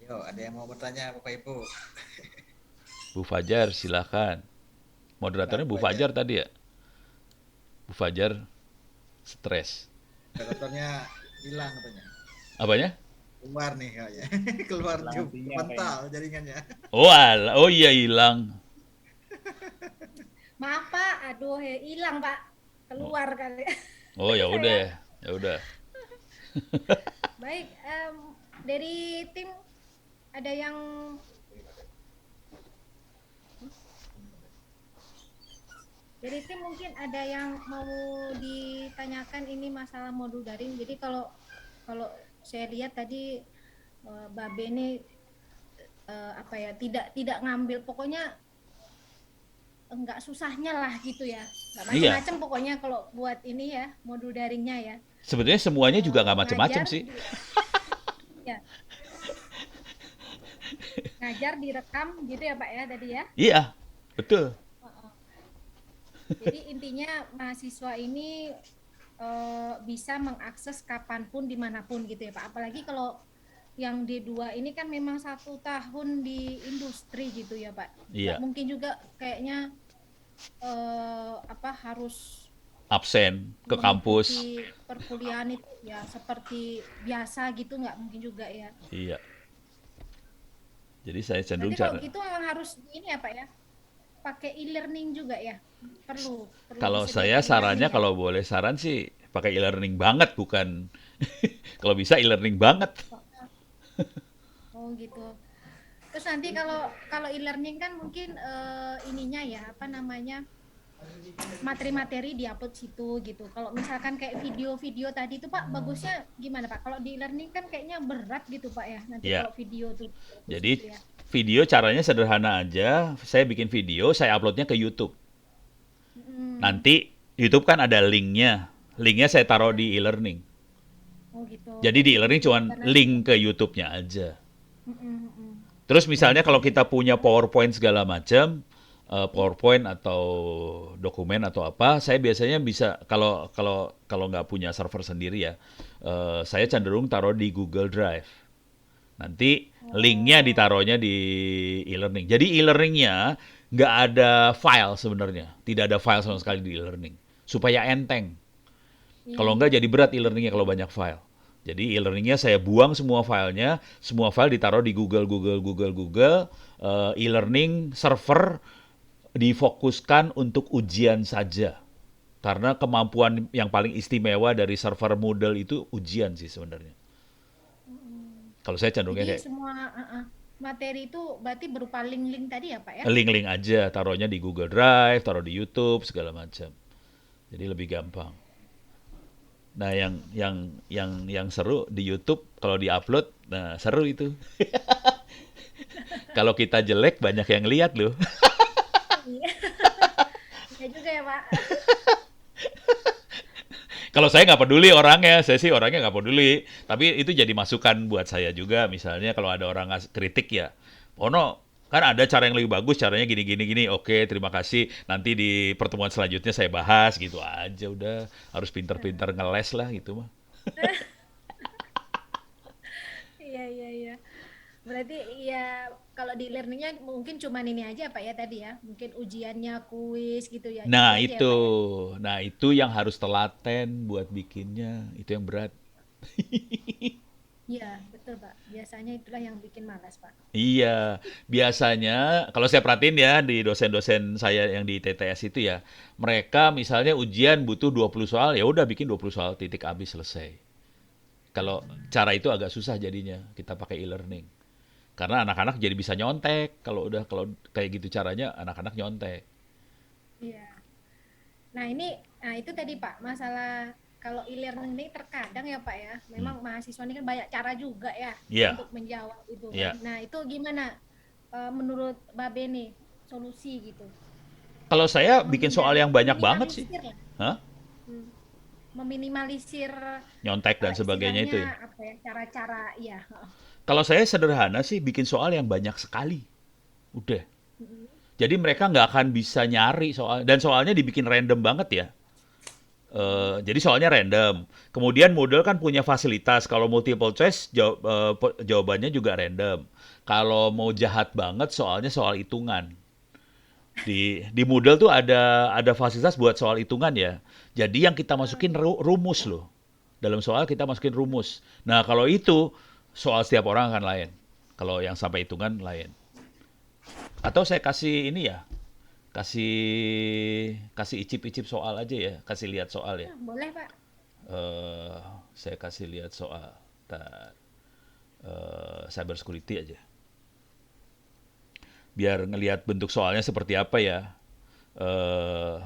Yo, ada yang mau bertanya Bapak Ibu? Bu Fajar, silahkan. Moderatornya Bu Fajar tadi ya? Bu Fajar stres. Dokternya hilang katanya. Apanya? Keluar nih kayaknya. Keluar mental jaringannya. Oh iya hilang. Maaf Pak, aduh hilang Pak, keluar kali. Oh ya udah, ya udah. Baik, dari tim ada yang mungkin ada yang mau ditanyakan ini masalah modul daring. Jadi kalau saya lihat tadi Babe ini tidak ngambil, pokoknya enggak susahnya lah gitu ya, enggak macam-macam pokoknya kalau buat ini ya modul daringnya ya. Sebetulnya semuanya juga nggak macam-macam sih. Ya. Ngajar direkam gitu ya Pak ya tadi ya. Iya, betul. Jadi intinya mahasiswa ini bisa mengakses kapanpun dimanapun gitu ya Pak. Apalagi kalau yang D2 ini kan memang 1 tahun di industri gitu ya Pak. Iya. Mungkin juga kayaknya harus Absen ke kampus. Perkuliahan itu ya seperti biasa gitu, nggak mungkin juga ya. Iya. Jadi saya cenderung kalau gitu memang harus ini ya Pak ya, pakai e-learning juga ya, perlu kalau saya sarannya ya? Kalau boleh saran sih pakai e-learning banget, bukan kalau bisa e-learning banget. Oh gitu. Terus nanti kalau e-learning kan mungkin ininya ya materi-materi diupload situ gitu. Kalau misalkan kayak video-video tadi itu Pak, bagusnya gimana Pak? Kalau di e-learning kan kayaknya berat gitu Pak ya, nanti kalau video tuh. Jadi gitu ya. Video caranya sederhana aja. Saya bikin video, saya uploadnya ke YouTube. Nanti YouTube kan ada linknya. Linknya saya taruh di e-learning. Oh gitu. Jadi di e-learning cuma link ke YouTube-nya aja. Terus misalnya kalau kita punya PowerPoint segala macam, PowerPoint atau dokumen atau apa, saya biasanya bisa kalau nggak punya server sendiri ya, saya cenderung taruh di Google Drive. Nanti linknya ditaruhnya di e-learning. Jadi e-learningnya nggak ada file sebenarnya, tidak ada file sama sekali di e-learning, supaya enteng. Kalau nggak jadi berat e-learningnya kalau banyak file. Jadi e-learningnya saya buang semua filenya, semua file ditaruh di Google, e-learning server difokuskan untuk ujian saja. Karena kemampuan yang paling istimewa dari server Moodle itu ujian sih sebenarnya. Kalau saya cenderungnya kayak semua materi itu berarti berupa link-link tadi ya Pak ya? Link-link aja, taruhnya di Google Drive, taruh di YouTube segala macam. Jadi lebih gampang. Nah, yang seru di YouTube kalau di-upload, nah seru itu. Kalau kita jelek banyak yang lihat loh. Iya juga ya Pak. Kalau saya nggak peduli orangnya, saya sih orangnya nggak peduli. Tapi itu jadi masukan buat saya juga. Misalnya kalau ada orang kritik ya, Pono kan ada cara yang lebih bagus, caranya gini. Oke, terima kasih. Nanti di pertemuan selanjutnya saya bahas gitu aja. Udah harus pinter-pinter ngeles lah gitu mah. Berarti ya kalau di learningnya mungkin cuman ini aja Pak ya tadi ya. Mungkin ujiannya, kuis gitu ya. Itu Nah aja ya itu, Pak ya. nah itu yang harus telaten buat bikinnya, itu yang berat. Iya, betul Pak. Biasanya itulah yang bikin malas Pak. Iya, biasanya kalau saya perhatiin ya di dosen-dosen saya yang di TTS itu ya, mereka misalnya ujian butuh 20 soal, ya udah bikin 20 soal titik habis selesai. Kalau cara itu agak susah jadinya, kita pakai e-learning. Karena anak-anak jadi bisa nyontek, kalau kayak gitu caranya anak-anak nyontek. Iya. Nah, nah itu tadi Pak, masalah kalau e-learning ini terkadang ya Pak ya, Hmm. memang mahasiswa ini kan banyak cara juga ya Iya, untuk menjawab itu kan. iya. Nah, itu gimana menurut Babe nih solusi gitu? Kalau saya bikin soal Menghindari, yang banyak banget sih. meminimalisir lah. Hah? Hmm, meminimalisir Nyontek dan sebagainya itu ya. istilahnya apa ya, cara-cara ya. Kalau saya sederhana sih bikin soal yang banyak sekali. Udah. Mm-mm. Jadi mereka nggak akan bisa nyari soal, dan soalnya dibikin random banget ya. Jadi soalnya random. Kemudian Moodle kan punya fasilitas kalau multiple choice jawabannya juga random. Kalau mau jahat banget soalnya soal hitungan. Di Moodle tuh ada fasilitas buat soal hitungan ya. Jadi yang kita masukin rumus loh. Dalam soal kita masukin rumus. Nah, kalau itu soal setiap orang akan lain. Kalau yang sampai hitungan lain. Atau saya kasih ini ya, kasih kasih icip-icip soal aja ya, kasih lihat soal ya. Ah, boleh Pak. Eh, saya kasih lihat soal. Ntar, cyber security aja. Biar ngelihat bentuk soalnya seperti apa ya. Eh,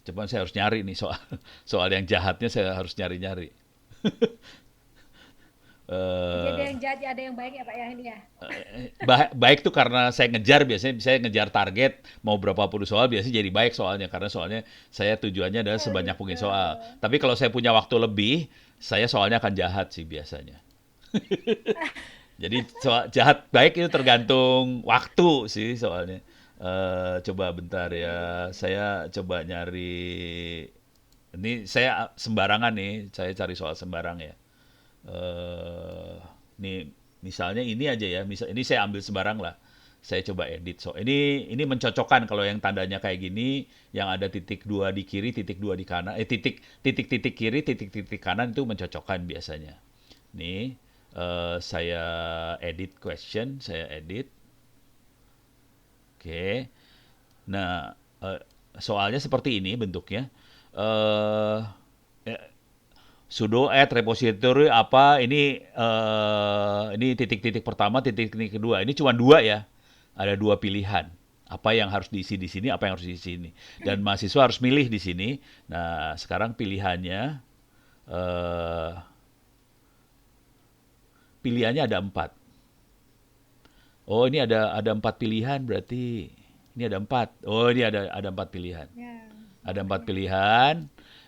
Coba saya harus nyari nih soal soal yang jahatnya saya harus nyari-nyari. Jadi ada Eh, yang jahat, ada yang baik ya Pak ya ini ya. Baik tuh karena saya ngejar, biasanya saya ngejar target mau berapa puluh soal, biasanya jadi baik soalnya karena soalnya saya tujuannya adalah Oh sebanyak mungkin gitu. soal. Tapi kalau saya punya waktu lebih, saya soalnya akan jahat sih biasanya. Jadi soal jahat baik itu tergantung waktu sih soalnya. Coba bentar ya, saya coba nyari. Ini saya sembarangan nih, saya cari soal sembarang ya. eh Nih misalnya ini aja ya, ini saya ambil sembarang lah. Saya coba edit. So, ini mencocokkan kalau yang tandanya kayak gini, yang ada titik dua di kiri, titik dua di kanan, titik kiri, titik kanan itu mencocokkan biasanya. Nih, saya edit question, saya edit. Oke. Nah, soalnya seperti ini bentuknya. Eh sudo add repository apa ini titik-titik pertama, titik-titik kedua. Ini cuma dua ya. Ada dua pilihan. Apa yang harus diisi di sini, apa yang harus diisi di sini. Dan mahasiswa harus milih di sini. Nah, sekarang eh pilihannya ada empat. Oh, ini ada empat pilihan berarti. Ini ada empat. Oh, ini ada empat pilihan. Ya, Ada empat makanya. pilihan.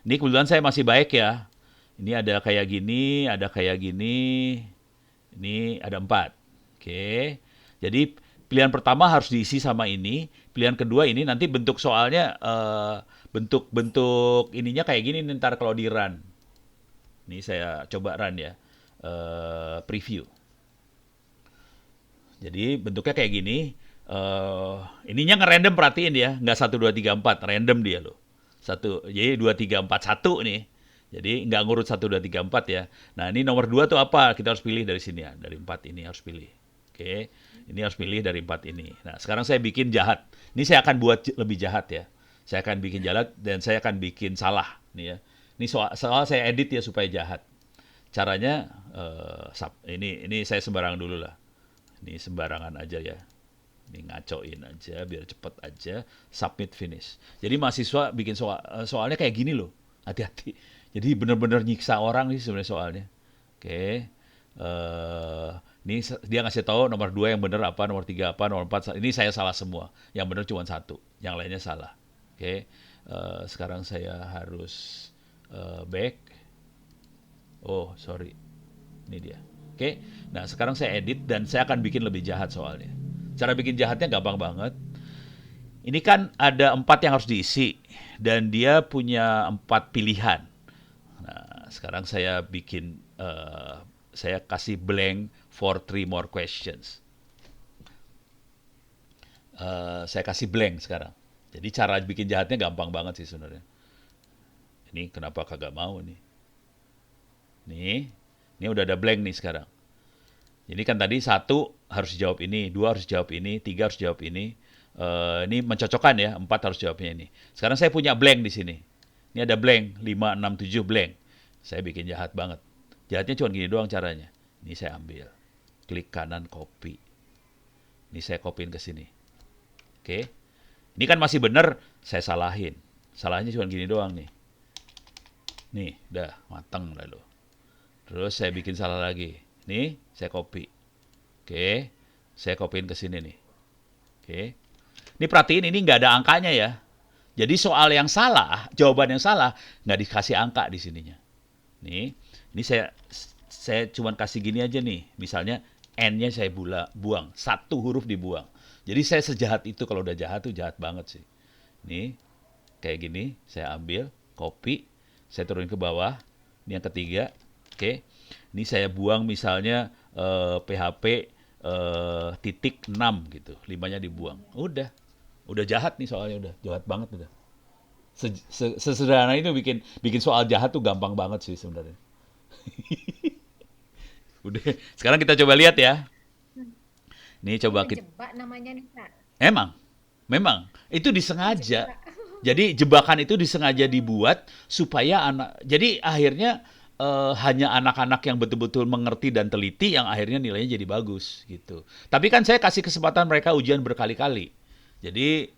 Ini kebetulan saya masih baik ya. Ini ada kayak gini, ada kayak gini. Ini ada empat. Oke. Jadi pilihan pertama harus diisi sama ini. Pilihan kedua ini nanti bentuk soalnya bentuk-bentuk ininya kayak gini nih ntar kalau di run. Ini saya coba run ya. Preview. Jadi bentuknya kayak gini. Ininya nge-random, perhatiin ya, nggak 1, 2, 3, 4, random dia loh. Jadi 2, 3, 4, 1 nih. Jadi nggak ngurut 1, 2, 3, 4 ya. Nah ini nomor 2 tuh apa? Kita harus pilih dari sini ya. Dari 4 ini harus pilih. Oke, ini harus pilih dari 4 ini. Nah sekarang saya bikin jahat. Ini saya akan buat lebih jahat ya. Saya akan bikin jahat dan saya akan bikin salah nih ya. Ini soal saya edit ya supaya jahat. Caranya ini saya sembarangan dulu lah. Ini sembarangan aja ya. Ini ngacoin aja biar cepet aja. Submit finish. Jadi mahasiswa bikin soalnya kayak gini loh. Hati-hati. Jadi bener-bener nyiksa orang nih sebenarnya soalnya. Oke. Ini dia ngasih tahu nomor 2 yang bener apa, nomor 3 apa, nomor 4. Ini saya salah semua. Yang bener cuma 1. Yang lainnya salah. Oke. Sekarang saya harus back. Oh, sorry. Ini dia. Oke. Nah, sekarang saya edit dan saya akan bikin lebih jahat soalnya. Cara bikin jahatnya gampang banget. Ini kan ada 4 yang harus diisi dan dia punya 4 pilihan. Nah, sekarang saya bikin saya kasih blank for 3 more questions. Saya kasih blank sekarang. Jadi cara bikin jahatnya gampang banget sih sebenarnya. Ini kenapa kagak mau nih? Ini udah ada blank nih sekarang. Jadi kan tadi 1 harus jawab ini, 2 harus jawab ini, 3 harus jawab ini. Ini mencocokkan ya, 4 harus jawabnya ini. Sekarang saya punya blank di sini. Ini ada blank, 5, 6, 7 blank. Saya bikin jahat banget. Jahatnya cuma gini doang caranya. Ini saya ambil. Klik kanan copy. Ini saya copyin ke sini. Oke. Ini kan masih benar, saya salahin. Salahnya cuma gini doang nih. Nih, udah mateng lalu. Terus saya bikin salah lagi. Nih, saya copy. Oke. Saya copyin ke sini nih. Oke. Ini perhatiin ini nggak ada angkanya ya. Jadi soal yang salah, jawaban yang salah, nggak dikasih angka di sininya. Nih, ini saya cuma kasih gini aja nih. Misalnya N-nya saya buang, 1 huruf dibuang. Jadi saya sejahat itu, kalau udah jahat tuh jahat banget sih. Nih, kayak gini, saya ambil, copy, saya turunin ke bawah. Ini yang ketiga, oke. Ini saya buang misalnya PHP titik 6 gitu, 5-nya dibuang. Udah jahat nih soalnya, udah jahat banget udah. Sesederhana itu bikin soal jahat tuh gampang banget sih sebenarnya. Udah, sekarang kita coba lihat ya. Nih coba kita. Menjebak namanya nih, Kak. Memang itu disengaja. Jadi jebakan itu disengaja dibuat supaya jadi akhirnya hanya anak-anak yang betul-betul mengerti dan teliti yang akhirnya nilainya jadi bagus gitu. Tapi kan saya kasih kesempatan mereka ujian berkali-kali. Jadi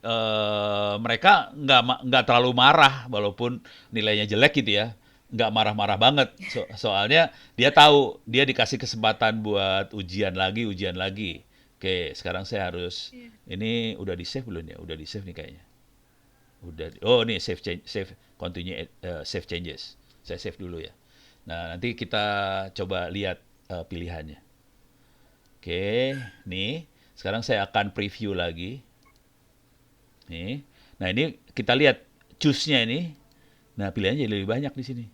mereka nggak terlalu marah walaupun nilainya jelek gitu ya. Nggak marah-marah banget. Soalnya dia tahu dia dikasih kesempatan buat ujian lagi. Oke, sekarang saya harus ini udah di-save belum ya? Udah di-save nih kayaknya. Udah. Oh, nih continue save changes. Saya save dulu ya. Nah, nanti kita coba lihat pilihannya. Oke, nih. Sekarang saya akan preview lagi. Nih. Nah, ini kita lihat choose-nya ini. Nah, pilihannya jadi lebih banyak di sini.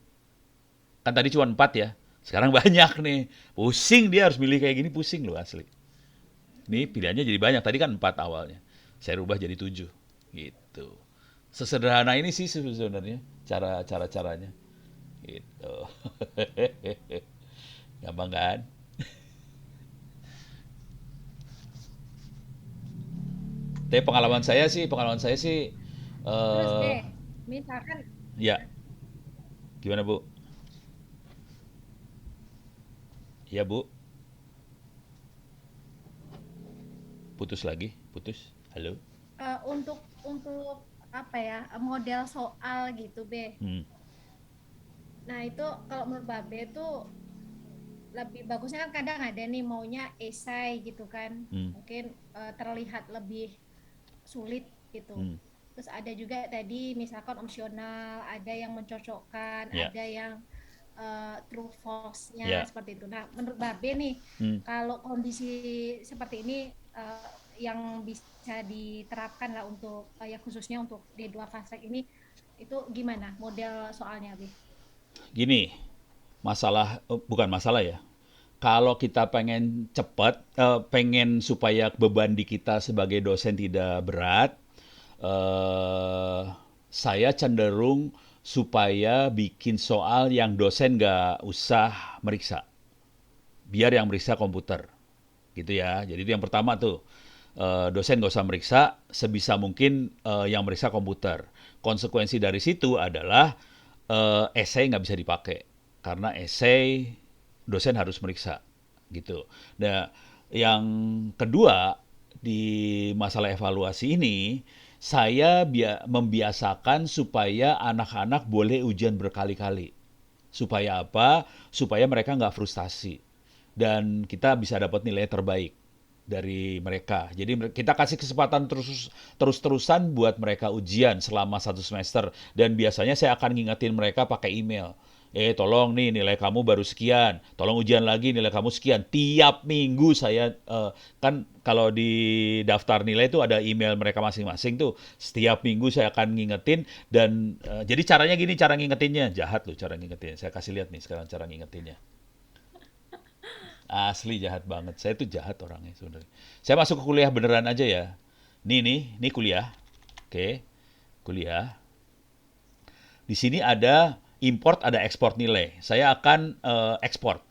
Kan tadi cuma 4 ya. Sekarang banyak nih. Pusing dia harus milih kayak gini, pusing loh asli. Ini pilihannya jadi banyak. Tadi kan 4 awalnya. Saya rubah jadi 7. Gitu. Sesederhana ini sih sebenarnya caranya. Gitu. Gampang kan? Tapi pengalaman saya sih Terus deh, misalkan ya, gimana Bu? Ya Bu, putus lagi, putus. Halo. untuk apa ya, model soal gitu, Be. Hmm. Nah, itu kalau menurut Babe tuh lebih bagusnya kan kadang ada nih maunya esai gitu kan. Hmm. Mungkin terlihat lebih sulit gitu. Hmm. Terus ada juga tadi misalkan opsional, ada yang mencocokkan, Ya. ada yang true false-nya Ya. seperti itu. Nah, menurut Babe nih, kalau kondisi seperti ini yang bisa diterapkan lah untuk ya khususnya untuk D2 fast track ini, itu gimana model soalnya, Be? Gini, bukan masalah ya. Kalau kita pengen cepat, pengen supaya beban di kita sebagai dosen tidak berat, saya cenderung supaya bikin soal yang dosen nggak usah meriksa. Biar yang meriksa komputer. Gitu ya. Jadi itu yang pertama tuh. Dosen nggak usah meriksa, sebisa mungkin yang meriksa komputer. Konsekuensi dari situ adalah esai nggak bisa dipakai. Karena esai dosen harus meriksa. Gitu. Nah, yang kedua, di masalah evaluasi ini, saya membiasakan supaya anak-anak boleh ujian berkali-kali. Supaya apa? Supaya mereka nggak frustasi. Dan kita bisa dapat nilai terbaik dari mereka. Jadi kita kasih kesempatan terus-terusan buat mereka ujian selama 1 semester. Dan biasanya saya akan ngingetin mereka pakai email. Tolong nih nilai kamu baru sekian. Tolong ujian lagi nilai kamu sekian. Tiap minggu saya, kan kalau di daftar nilai itu ada email mereka masing-masing tuh. Setiap minggu saya akan ngingetin. Dan jadi caranya gini, cara ngingetinnya. Jahat loh cara ngingetinnya. Saya kasih lihat nih sekarang cara ngingetinnya. Asli jahat banget. Saya tuh jahat orangnya sebenarnya. Saya masuk ke kuliah beneran aja ya. Nih kuliah. Oke, kuliah. Di sini ada import, ada ekspor nilai. Saya akan ekspor.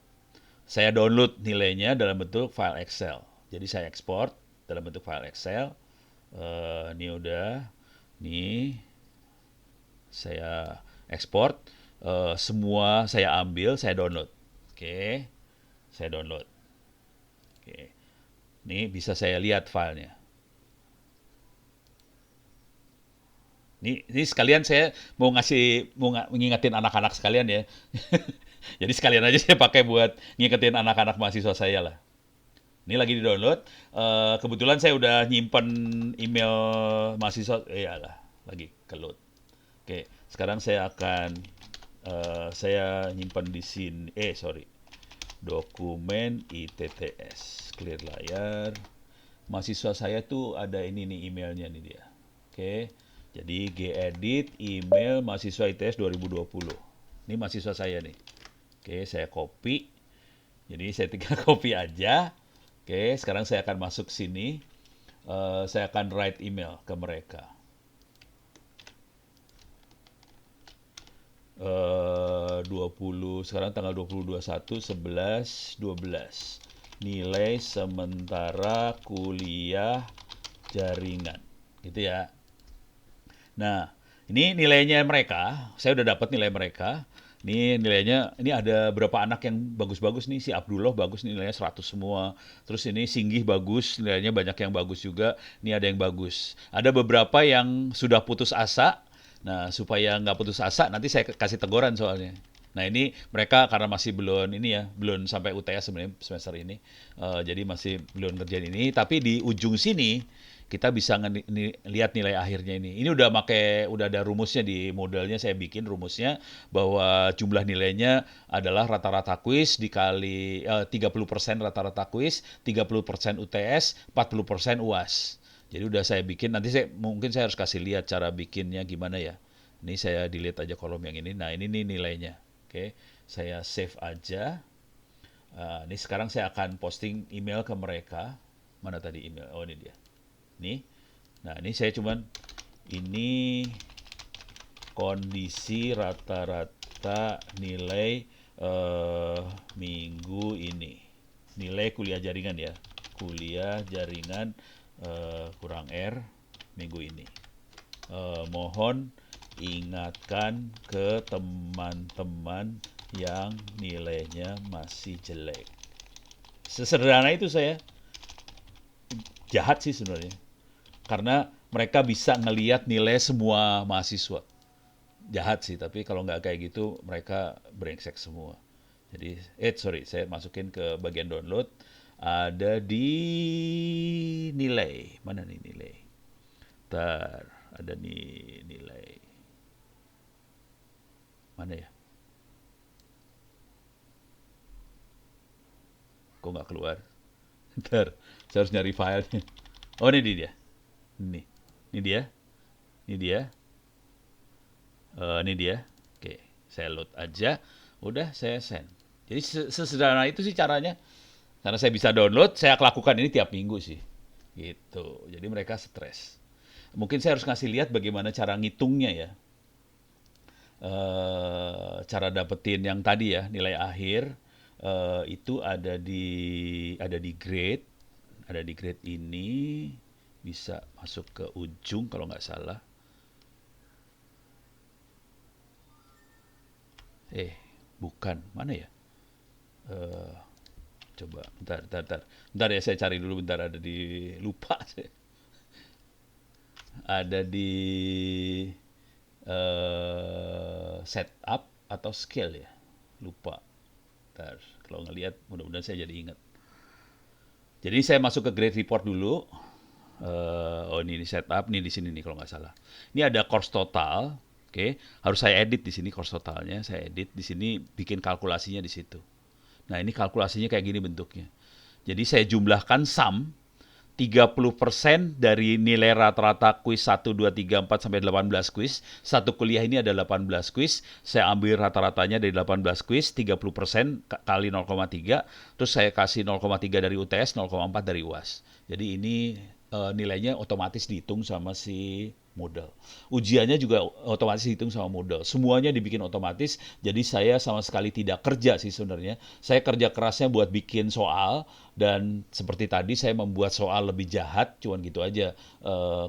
Saya download nilainya dalam bentuk file Excel. Jadi saya ekspor dalam bentuk file Excel. Ini udah, nih saya ekspor. Semua saya ambil, saya download. Oke, saya download. Oke, ini bisa saya lihat filenya. Ini sekalian saya mau ngingetin anak-anak sekalian ya. Jadi sekalian aja saya pakai buat ngingetin anak-anak mahasiswa saya lah. Ini lagi di-download. Kebetulan saya udah nyimpen email mahasiswa. Lah, lagi ke-load. Oke, sekarang saya akan saya nyimpen di sini. Dokumen ITTS. Clear layar. Mahasiswa saya tuh ada ini nih emailnya nih dia. Oke. Jadi gedit email mahasiswa ITS 2020. Ini mahasiswa saya nih. Oke, saya copy. Jadi saya tinggal copy aja. Oke, sekarang saya akan masuk sini. Saya akan write email ke mereka. 20, sekarang tanggal 20, 21, 11, 12. Nilai sementara kuliah jaringan. Gitu ya. Nah, ini nilainya mereka. Saya udah dapat nilai mereka. Ini nilainya, ini ada berapa anak yang bagus-bagus nih. Si Abdullah bagus nilainya 100 semua. Terus ini Singgih bagus, nilainya banyak yang bagus juga. Ini ada yang bagus. Ada beberapa yang sudah putus asa. Nah, supaya nggak putus asa, nanti saya kasih teguran soalnya. Nah, ini mereka karena masih belum ini ya, belum sampai UTS sebenarnya semester ini. Jadi masih belum ngerjain ini. Tapi di ujung sini, kita bisa lihat nilai akhirnya ini. Ini udah ada rumusnya di modelnya, saya bikin rumusnya bahwa jumlah nilainya adalah rata-rata kuis dikali 30% rata-rata kuis, 30% UTS, 40% UAS. Jadi udah saya bikin, nanti mungkin saya harus kasih lihat cara bikinnya gimana ya. Ini saya delete aja kolom yang ini. Nah, ini nih nilainya. Oke, saya save aja. Ini sekarang saya akan posting email ke mereka. Mana tadi email? Oh, ini dia. Nih. Nah, ini saya cuman ini kondisi rata-rata nilai minggu ini. Nilai kuliah jaringan ya. Kuliah jaringan kurang R minggu ini. Mohon ingatkan ke teman-teman yang nilainya masih jelek. Sesederhana itu saya. Jahat sih sebenarnya. Karena mereka bisa ngelihat nilai semua mahasiswa. Jahat sih, tapi kalau nggak kayak gitu, mereka brengsek semua. Jadi, saya masukin ke bagian download. Ada di nilai. Mana nih nilai? Ntar, ada nih nilai. Mana ya? Kok nggak keluar? Ntar, saya harus nyari filenya. Oh, ini dia. Ini dia. Ini dia. Ini dia. Oke, saya load aja. Udah, saya send. Jadi sesederhana itu sih caranya. Karena saya bisa download, saya lakukan ini tiap minggu sih. Gitu. Jadi mereka stres. Mungkin saya harus ngasih lihat bagaimana cara ngitungnya ya. Cara dapetin yang tadi ya, nilai akhir. Itu ada di grade. Ada di grade ini. Bisa masuk ke ujung kalau nggak salah. Bukan. Mana ya? Coba, bentar ya, saya cari dulu bentar, ada di, lupa saya. Ada di setup atau scale ya, lupa. Bentar, kalau ngelihat mudah-mudahan saya jadi ingat. Jadi saya masuk ke grade report dulu. Ini setup, nih di sini nih kalau nggak salah. Ini ada course total, oke. Harus saya edit di sini course totalnya, saya edit di sini, bikin kalkulasinya di situ. Nah, ini kalkulasinya kayak gini bentuknya. Jadi saya jumlahkan sum 30% dari nilai rata-rata kuis 1, 2, 3, 4 sampai 18 kuis. Satu kuliah ini ada 18 kuis. Saya ambil rata-ratanya dari 18 kuis, 30% kali 0,3. Terus saya kasih 0,3 dari UTS, 0,4 dari UAS. Jadi ini nilainya otomatis dihitung sama si Moodle. Ujiannya juga otomatis dihitung sama Moodle. Semuanya dibikin otomatis. Jadi saya sama sekali tidak kerja sih sebenarnya. Saya kerja kerasnya buat bikin soal, dan seperti tadi saya membuat soal lebih jahat, cuman gitu aja.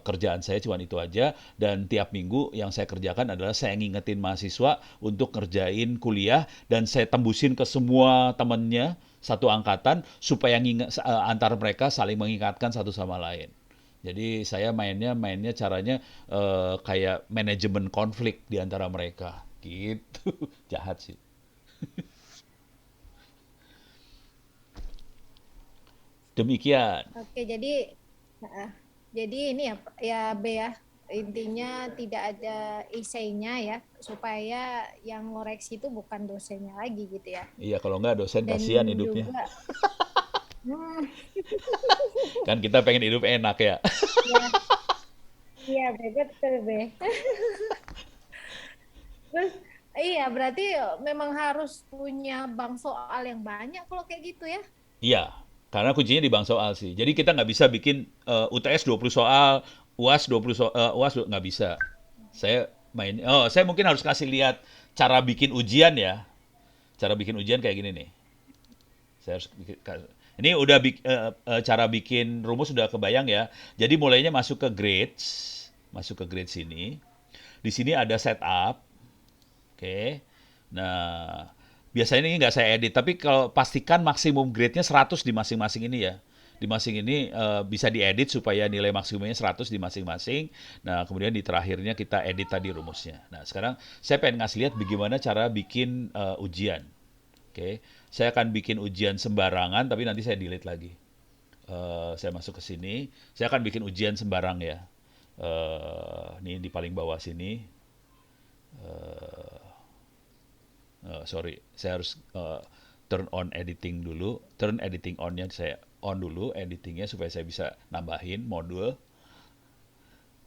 Kerjaan saya cuman itu aja, dan tiap minggu yang saya kerjakan adalah saya ngingetin mahasiswa untuk ngerjain kuliah, dan saya tembusin ke semua temennya satu angkatan supaya antar mereka saling mengingatkan satu sama lain. Jadi saya mainnya caranya kayak manajemen konflik di antara mereka gitu. Jahat sih. Demikian. Oke, jadi ini ya B ya, intinya tidak ada isainya ya, supaya yang ngoreksi itu bukan dosennya lagi gitu ya. Iya, kalau nggak dosen Dan kasihan hidupnya. juga Kan kita pengen hidup enak ya. ya, iya betul B. Terus iya berarti memang harus punya bank soal yang banyak kalau kayak gitu ya. Iya, karena kuncinya di bank soal sih. Jadi kita nggak bisa bikin UTS 20 soal, UAS 20 soal, UAS nggak bisa. Saya mungkin harus kasih lihat cara bikin ujian ya. Cara bikin ujian kayak gini nih. Saya harus ini udah cara bikin rumus sudah kebayang ya. Jadi mulainya masuk ke grades ini. Di sini ada setup. Oke. Nah, biasanya ini nggak saya edit, tapi kalau pastikan maksimum grade-nya 100 di masing-masing ini ya. Di masing ini bisa diedit supaya nilai maksimumnya 100 di masing-masing. Nah, kemudian di terakhirnya kita edit tadi rumusnya. Nah, sekarang saya pengen ngasih lihat bagaimana cara bikin ujian. Oke, saya akan bikin ujian sembarangan, tapi nanti saya delete lagi. Saya masuk ke sini, saya akan bikin ujian sembarang ya. Ini di paling bawah sini. Sorry, saya harus turn on editing dulu. Turn editing on-nya saya on dulu, editingnya supaya saya bisa nambahin modul.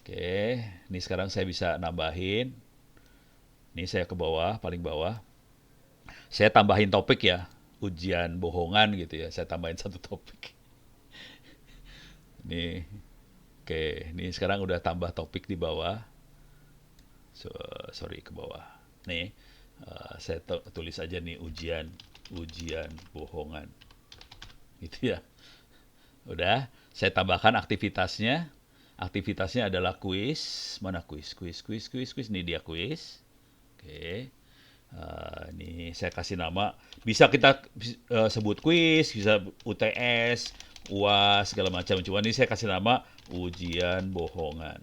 Oke, ini sekarang saya bisa nambahin. Ini saya ke bawah, paling bawah. Saya tambahin topik ya, ujian bohongan gitu ya. Saya tambahin satu topik. Ini, oke, ini sekarang udah tambah topik di bawah. Sorry, ke bawah. Nih, saya tulis aja nih ujian bohongan. Gitu ya. Udah, saya tambahkan aktivitasnya. Aktivitasnya adalah kuis. Mana kuis? Kuis. Ini dia kuis. Oke. Ini saya kasih nama. Bisa kita sebut kuis, bisa UTS, UAS, segala macam. Cuma ini saya kasih nama ujian bohongan.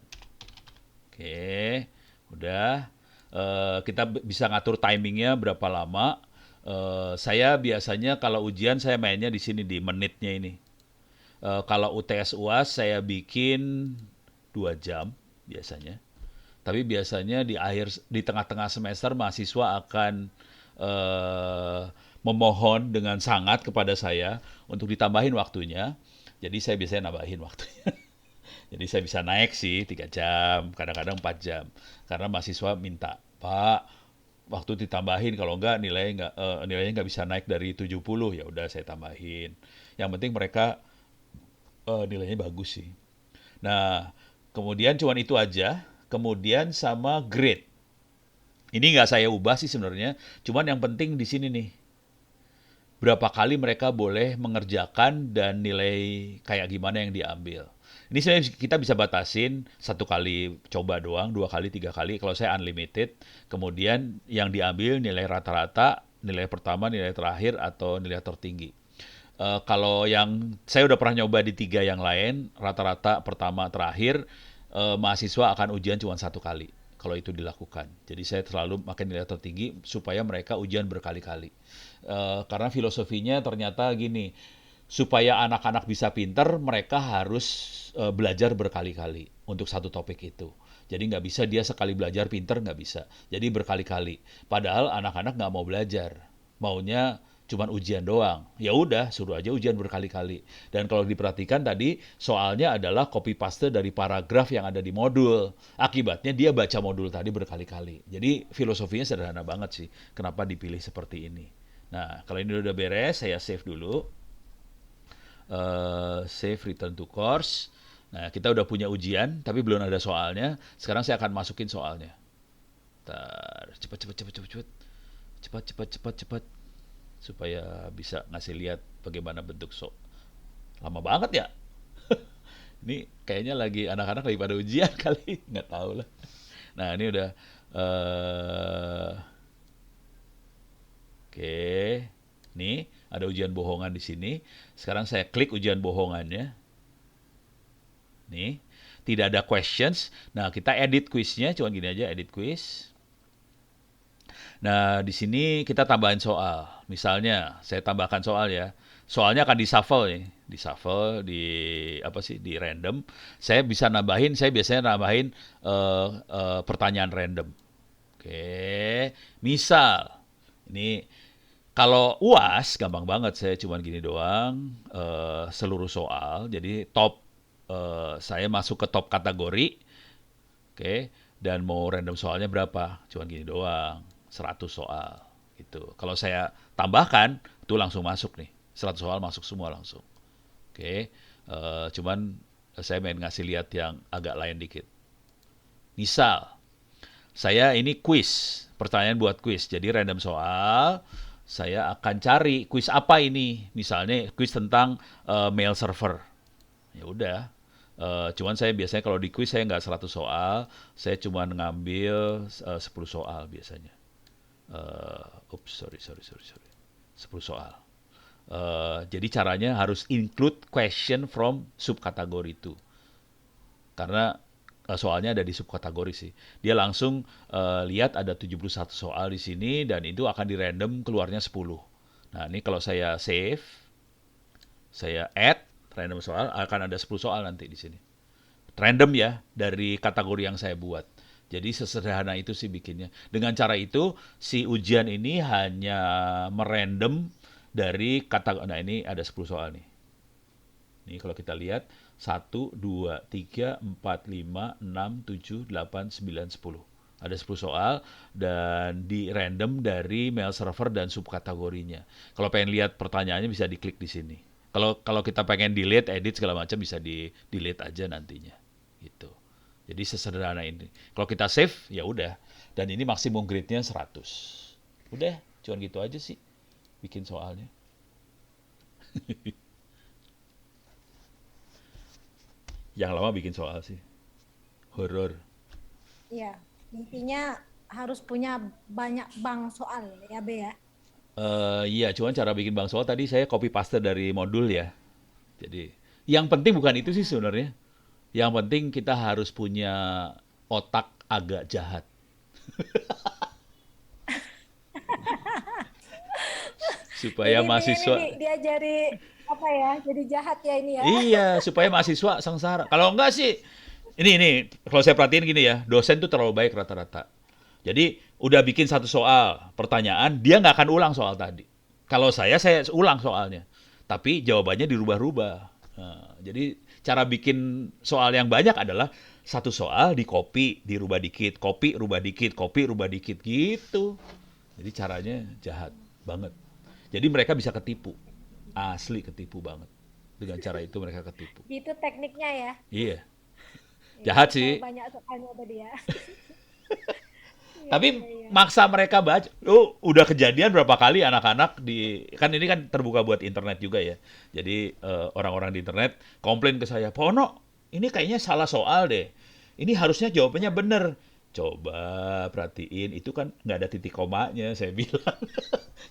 Oke. Udah. Kita bisa ngatur timingnya berapa lama. Saya biasanya kalau ujian saya mainnya di sini di menitnya ini. Kalau UTS UAS saya bikin 2 jam biasanya. Tapi biasanya di tengah-tengah semester mahasiswa akan memohon dengan sangat kepada saya untuk ditambahin waktunya. Jadi saya biasanya nambahin waktunya. Jadi saya bisa naik sih 3 jam, kadang-kadang 4 jam. Karena mahasiswa minta, Pak, waktu ditambahin, kalau enggak nilainya nggak bisa naik dari 70, ya udah saya tambahin. Yang penting mereka nilainya bagus sih. Nah, kemudian cuman itu aja. Kemudian sama grade. Ini nggak saya ubah sih sebenarnya. Cuman yang penting di sini nih. Berapa kali mereka boleh mengerjakan dan nilai kayak gimana yang diambil. Ini sebenarnya kita bisa batasin 1 kali coba doang, 2 kali, 3 kali. Kalau saya unlimited. Kemudian yang diambil nilai rata-rata, nilai pertama, nilai terakhir, atau nilai tertinggi. Kalau yang saya udah pernah nyoba di 3 yang lain, rata-rata pertama terakhir, mahasiswa akan ujian cuma 1 kali kalau itu dilakukan. Jadi saya selalu pakai nilai tertinggi supaya mereka ujian berkali-kali. Karena filosofinya ternyata gini, supaya anak-anak bisa pinter, mereka harus belajar berkali-kali untuk satu topik itu. Jadi nggak bisa dia sekali belajar pinter, nggak bisa. Jadi berkali-kali. Padahal anak-anak nggak mau belajar. Maunya cuman ujian doang. Ya udah, suruh aja ujian berkali-kali. Dan kalau diperhatikan tadi, soalnya adalah copy paste dari paragraf yang ada di modul. Akibatnya dia baca modul tadi berkali-kali. Jadi filosofinya sederhana banget sih, kenapa dipilih seperti ini. Nah, kalau ini udah beres, saya save dulu. Save return to course. Nah, kita udah punya ujian, tapi belum ada soalnya. Sekarang saya akan masukin soalnya. Cepat. Supaya bisa ngasih lihat bagaimana bentuk Lama banget ya? Ini kayaknya lagi anak-anak lagi pada ujian kali, nggak tahu lah. Nah, ini udah. Oke, nih ada ujian bohongan di sini. Sekarang saya klik ujian bohongannya. Nih, tidak ada questions. Nah, kita edit quiznya, cuma gini aja, edit quiz. Nah, di sini kita tambahin soal. Misalnya, saya tambahkan soal ya. Soalnya akan di-shuffle nih. Di-shuffle, di random. Saya biasanya nambahin pertanyaan random. Oke, misal, ini kalau UAS gampang banget, saya cuma gini doang, seluruh soal. Jadi saya masuk ke top kategori, oke, dan mau random soalnya berapa? Cuma gini doang, 100 soal gitu. Kalau saya tambahkan, itu langsung masuk nih, 100 soal masuk semua langsung. Oke, cuman saya main ngasih lihat yang agak lain dikit. Misal, saya ini quiz, pertanyaan buat quiz. Jadi random soal, saya akan cari quiz apa ini. Misalnya quiz tentang mail server. Ya udah. Cuman saya biasanya kalau di quiz saya nggak 100 soal, saya cuma ngambil 10 soal biasanya. Sorry. 10 soal. Jadi caranya harus include question from subkategori itu. Karena soalnya ada di subkategori sih. Dia langsung lihat ada 71 soal di sini dan itu akan di random keluarnya 10. Nah, ini kalau saya save, saya add random soal, akan ada 10 soal nanti di sini. Random ya, dari kategori yang saya buat. Jadi sesederhana itu sih bikinnya. Dengan cara itu, si ujian ini hanya merandom dari kategori. Nah, ini ada 10 soal nih. Nih kalau kita lihat, 1, 2, 3, 4, 5, 6, 7, 8, 9, 10. Ada 10 soal dan di random dari mail server dan subkategorinya. Kalau pengen lihat pertanyaannya bisa diklik di sini. Kalau kita pengen delete, edit segala macam bisa di delete aja nantinya. Gitu. Jadi sesederhana ini. Kalau kita save ya udah. Dan ini maksimum grade-nya 100. Udah, cuman gitu aja sih bikin soalnya. Yang lama bikin soal sih. Horor. Iya, intinya harus punya banyak bank soal ya, Be ya. Iya, cuman cara bikin bank soal tadi saya copy paste dari modul ya. Jadi, yang penting bukan itu sih sebenarnya. Yang penting kita harus punya otak agak jahat. Supaya Jadi mahasiswa ini diajari apa ya? Jadi jahat ya ini ya. Iya, supaya mahasiswa sengsara. Kalau enggak sih, ini kalau saya perhatiin gini ya, dosen tuh terlalu baik rata-rata. Jadi udah bikin satu soal, pertanyaan, dia nggak akan ulang soal tadi. Kalau saya ulang soalnya, tapi jawabannya dirubah-rubah. Nah, jadi cara bikin soal yang banyak adalah satu soal di copy, dirubah dikit, copy, rubah dikit, copy, rubah dikit, gitu. Jadi caranya jahat banget. Jadi mereka bisa ketipu, asli ketipu banget. Dengan cara itu mereka ketipu. Gitu tekniknya ya. Iya, Iya, jahat tahu sih. banyak soalnya tadi ya. Iya, Tapi iya, iya. maksa mereka baca. Udah kejadian berapa kali anak-anak kan ini kan terbuka buat internet juga ya. Jadi orang-orang di internet komplain ke saya, Pono, ini kayaknya salah soal deh. Ini harusnya jawabannya bener. Coba perhatiin, itu kan nggak ada titik komanya, saya bilang.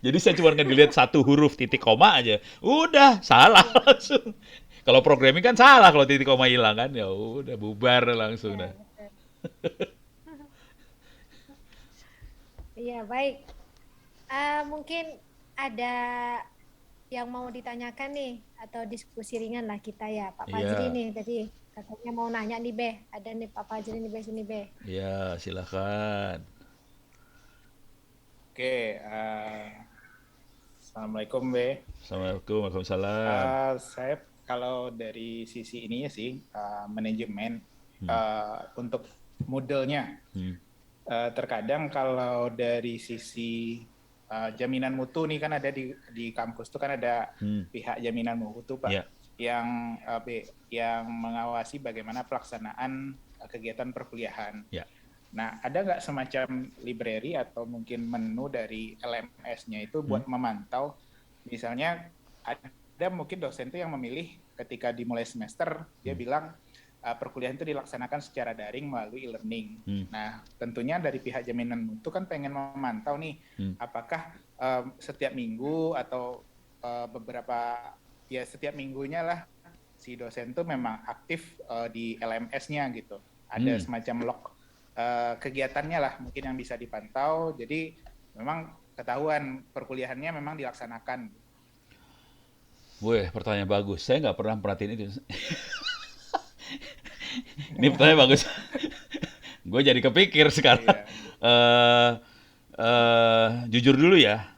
Jadi saya cuma ngelihat satu huruf titik koma aja. Udah, salah langsung. Kalau programming kan salah kalau titik koma hilang kan. Ya udah, bubar langsung Iya, dah. betul. Iya, baik. Mungkin ada yang mau ditanyakan nih atau diskusi ringan lah kita ya, Pak Fajri Iya, nih tadi katanya mau nanya nih Be, ada nih Pak Fajri nih Be sini Be. iya, silakan. Oke, Assalamualaikum, Be. Assalamualaikum, Waalaikumsalam. Saya kalau dari sisi ininya sih, manajemen untuk Moodle-nya. Hmm. Terkadang kalau dari sisi jaminan mutu nih kan ada di kampus tuh kan ada pihak jaminan mutu, Pak, Ya. yang mengawasi bagaimana pelaksanaan kegiatan perkuliahan. Ya. Nah, ada nggak semacam library atau mungkin menu dari LMS-nya itu buat memantau, misalnya ada mungkin dosen tuh yang memilih ketika dimulai semester, dia bilang perkuliahan itu dilaksanakan secara daring melalui e-learning. Nah, tentunya dari pihak jaminan mutu kan pengen memantau nih, apakah setiap minggu atau setiap minggunya lah si dosen tuh memang aktif di LMS-nya gitu. Ada semacam log kegiatannya lah mungkin yang bisa dipantau, jadi memang ketahuan perkuliahannya memang dilaksanakan. Wih, pertanyaan bagus. Saya nggak pernah perhatiin itu. Ini pertanyaan bagus. Gue jadi kepikir sekarang. Jujur dulu ya,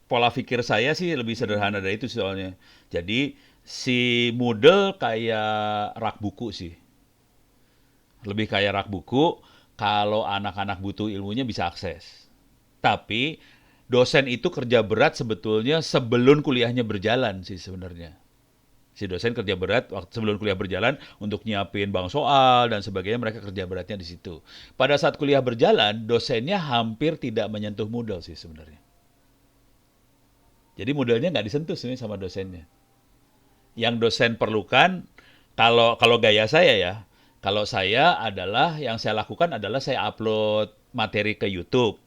pola pikir saya sih lebih sederhana dari itu soalnya. Jadi si Moodle kayak rak buku sih. Lebih kayak rak buku, kalau anak-anak butuh ilmunya bisa akses. Tapi dosen itu kerja berat sebetulnya sebelum kuliahnya berjalan sih sebenarnya. Si dosen kerja berat waktu sebelum kuliah berjalan untuk nyiapin bank soal dan sebagainya, mereka kerja beratnya di situ. Pada saat kuliah berjalan, dosennya hampir tidak menyentuh Moodle sih sebenarnya. Jadi Moodle-nya nggak disentuh sebenarnya sama dosennya. Yang dosen perlukan, kalau gaya saya ya, kalau saya adalah, yang saya lakukan adalah saya upload materi ke YouTube.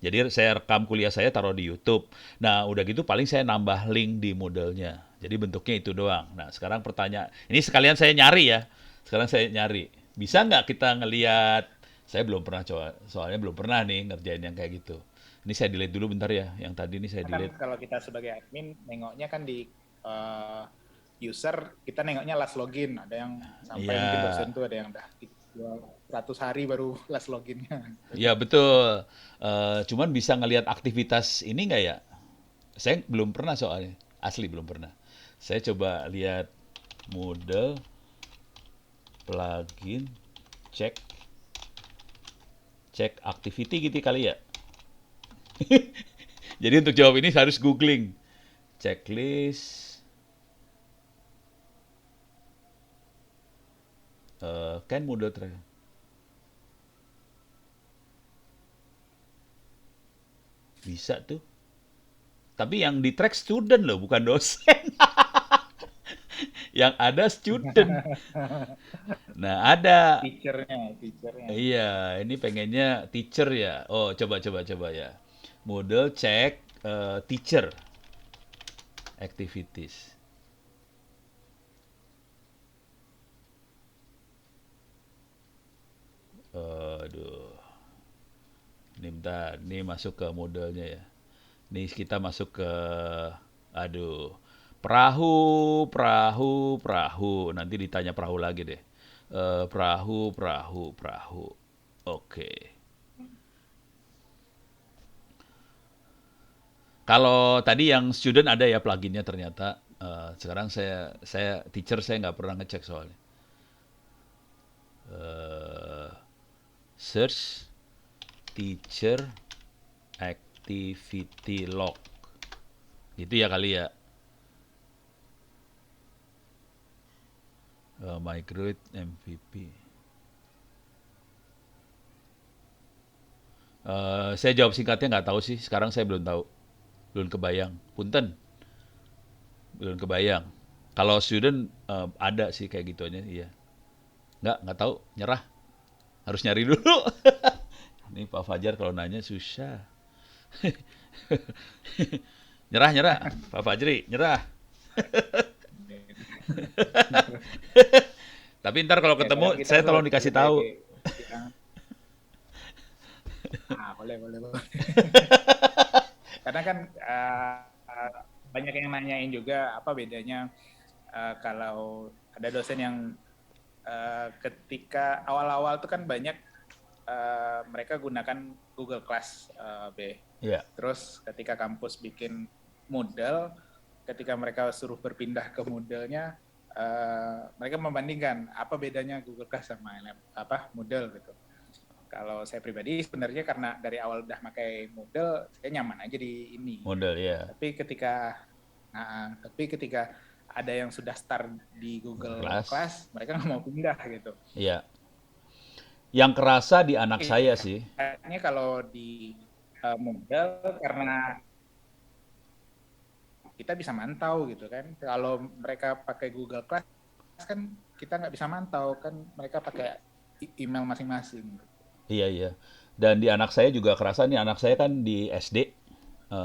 Jadi saya rekam kuliah saya taruh di YouTube. Nah, udah gitu paling saya nambah link di Moodle-nya. Jadi bentuknya itu doang. Nah, sekarang pertanyaan, ini sekalian saya nyari ya. Sekarang saya nyari. Bisa nggak kita ngelihat, saya belum pernah coba, soalnya belum pernah nih ngerjain yang kayak gitu. Ini saya delete dulu bentar ya. Yang tadi ini saya Kan delete. kalau kita sebagai admin nengoknya kan di user, kita nengoknya last login. Ada yang sampai mungkin dosen tuh ada yang udah 100 hari baru last loginnya. Ya betul. Cuman bisa ngelihat aktivitas ini nggak ya? Saya belum pernah soalnya. Asli belum pernah. Saya coba lihat Moodle, plugin, cek activity gitu kali ya. Jadi untuk jawab ini harus googling. Checklist. Kan Moodle track. Bisa tuh. Tapi yang di track student loh, bukan dosen. Yang ada student. Nah, ada. Teachernya. Iya, ini pengennya teacher ya. Oh, coba ya. Moodle cek teacher activities. Aduh. Ini bentar, ini masuk ke Moodle-nya ya. Ini kita masuk ke, aduh, perahu. Nanti ditanya perahu lagi deh. Perahu. Oke. Kalau tadi yang student ada ya pluginnya ternyata. Sekarang saya teacher saya nggak pernah ngecek soalnya. Search teacher activity log. Gitu ya kali ya. Migrate MVP. Saya jawab singkatnya nggak tahu sih. Sekarang saya belum tahu. Belum kebayang. Punten. Belum kebayang. Kalau student ada sih kayak gituannya, iya. Nggak tahu. Nyerah. Harus nyari dulu. Ini Pak Fajar kalau nanya susah. Nyerah. Pak Fajri, nyerah. Tapi ntar kalau ketemu, saya tolong dikasih tahu. Boleh. Karena kan banyak yang nanyain juga apa bedanya kalau ada dosen yang ketika awal-awal tuh kan banyak mereka gunakan Google Class, B. Yeah. Terus ketika kampus bikin Moodle, ketika mereka suruh berpindah ke Moodle-nya, mereka membandingkan apa bedanya Google Class sama Moodle gitu. Kalau saya pribadi sebenarnya karena dari awal udah pakai Moodle, saya nyaman aja di ini. Model ya. Tapi ketika ada yang sudah start di Google Class. Class, mereka nggak mau pindah gitu. Iya. Yang kerasa di anak saya sih. Kayaknya kalau di Moodle karena kita bisa mantau gitu kan. Kalau mereka pakai Google Class kan kita nggak bisa mantau kan, mereka pakai email masing-masing. Iya. Dan di anak saya juga kerasa nih, anak saya kan di SD,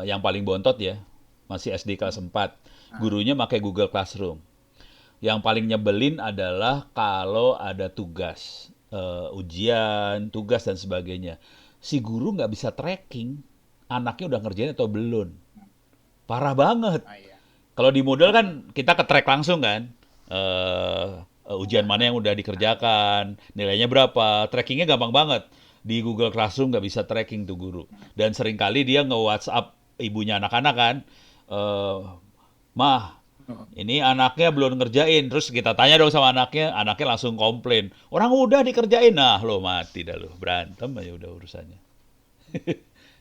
yang paling bontot ya, masih SD kelas 4. Gurunya pakai Google Classroom. Yang paling nyebelin adalah kalau ada tugas, ujian, tugas dan sebagainya. Si guru nggak bisa tracking anaknya udah ngerjain atau belum. Parah banget. Iya. Kalau di Moodle kan kita ke-track langsung kan. Ujian mana yang udah dikerjakan, nilainya berapa, trackingnya gampang banget. Di Google Classroom nggak bisa tracking tuh guru. Dan seringkali dia nge-WhatsApp ibunya anak-anak kan, Mah, ini anaknya belum ngerjain. Terus kita tanya dong sama anaknya langsung komplain. Orang udah dikerjain. Nah, lo mati dah lo. Berantem aja udah urusannya.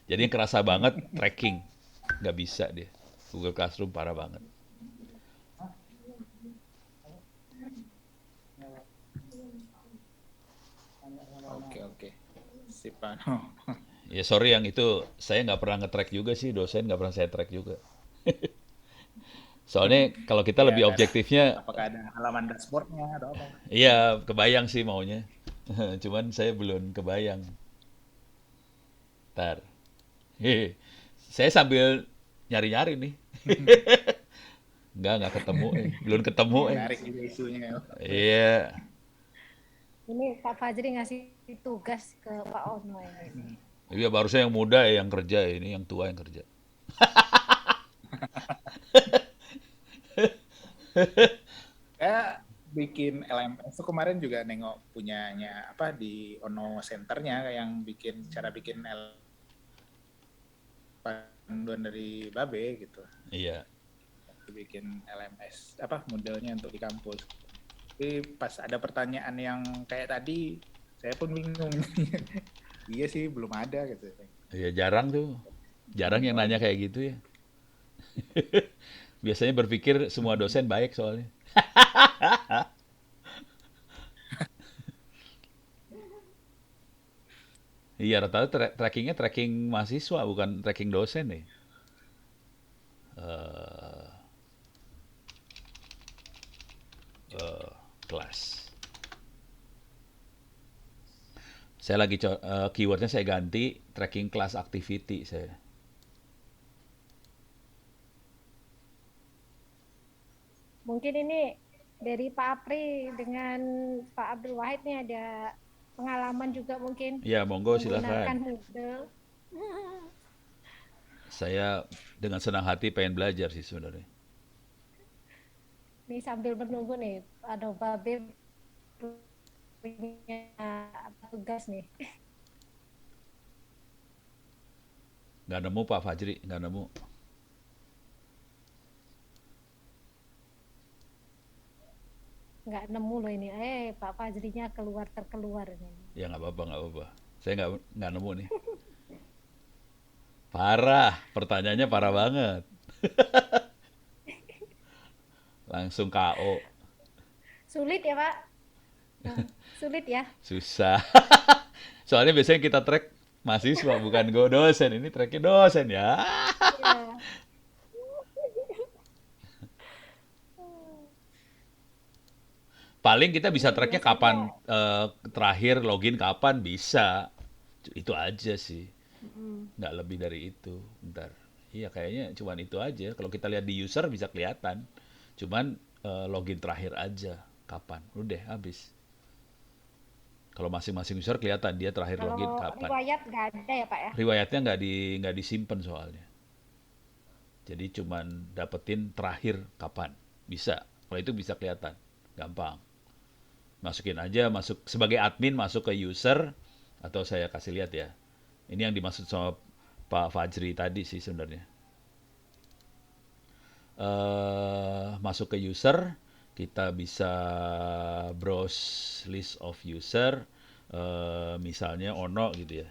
Jadi kerasa banget tracking. Nggak bisa dia. Google Classroom parah banget. Oke. Sip, Pano. Ya sorry yang itu saya nggak pernah nge-track juga sih. Dosen nggak pernah saya track juga. Soalnya kalau kita lebih Iya, objektifnya, apakah ada halaman dashboard-nya atau apa? iya kebayang sih maunya. Cuman saya belum kebayang. Ntar. Hehe. Saya sambil nyari-nyari nih. Nggak ketemu. Belum ketemu. Menarik juga isunya. Iya. Ini Pak Fajri ngasih tugas ke Pak Ono ini. Iya, harusnya yang muda ya yang kerja, ini yang tua yang kerja. Saya bikin LMS itu kemarin juga nengok punyanya di Ono Centernya yang cara bikin panduan dari Babe gitu. Iya. Bikin LMS modelnya untuk di kampus. Tapi pas ada pertanyaan yang kayak tadi, saya pun bingung. Iya sih belum ada gitu. Iya, jarang tuh. Jarang yang nanya kayak gitu ya. Biasanya berpikir semua dosen baik soalnya. Iya, rata-rata trackingnya tracking mahasiswa, bukan tracking dosen nih. Kelas. Saya lagi keywordnya saya ganti tracking class activity saya. Mungkin ini dari Pak Apri dengan Pak Abdul Wahid nih ada pengalaman juga mungkin Ya, monggo menggunakan silakan. Moodle. Saya dengan senang hati pengen belajar sih sebenarnya. Nih sambil menunggu nih, ada Babe punya tugas nih. Nggak nemu Pak Fajri, nggak nemu. Nggak nemu loh ini. Pak Fajrinya terkeluar ini. Ya nggak apa-apa. Saya nggak nemu nih. Parah, pertanyaannya parah banget. Langsung KO. Sulit ya Pak? Sulit ya? Susah. Soalnya biasanya kita track mahasiswa, bukan go dosen. Ini tracknya dosen ya. Iya. Paling kita bisa Ini tracknya biasanya kapan, terakhir login kapan, bisa. Itu aja sih. Nggak lebih dari itu. Bentar. Iya kayaknya cuman itu aja. Kalau kita lihat di user bisa kelihatan. Cuman login terakhir aja kapan. Udah habis. Kalau masing-masing user kelihatan dia terakhir login kalau kapan. riwayat nggak ada ya Pak ya? Riwayatnya nggak disimpan soalnya. Jadi cuman dapetin terakhir kapan. Bisa. Kalau itu bisa kelihatan. Gampang. Masukin aja, masuk sebagai admin masuk ke user atau saya kasih lihat ya. Ini yang dimaksud sama Pak Fajri tadi sih sebenarnya. masuk ke user, kita bisa browse list of user, misalnya Ono gitu ya.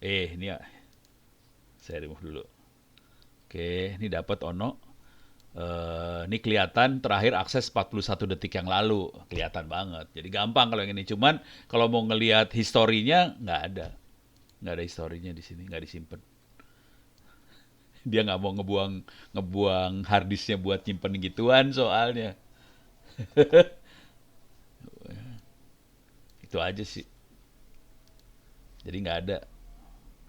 Ini ya, saya remove dulu. Oke, ini dapat Ono. Ini kelihatan terakhir akses 41 detik yang lalu. Kelihatan banget. Jadi gampang kalau yang ini. Cuman kalau mau ngelihat historinya, nggak ada. Nggak ada historinya di sini, nggak disimpan. Dia nggak mau ngebuang harddisknya buat nyimpen gituan soalnya. Itu aja sih. Jadi nggak ada.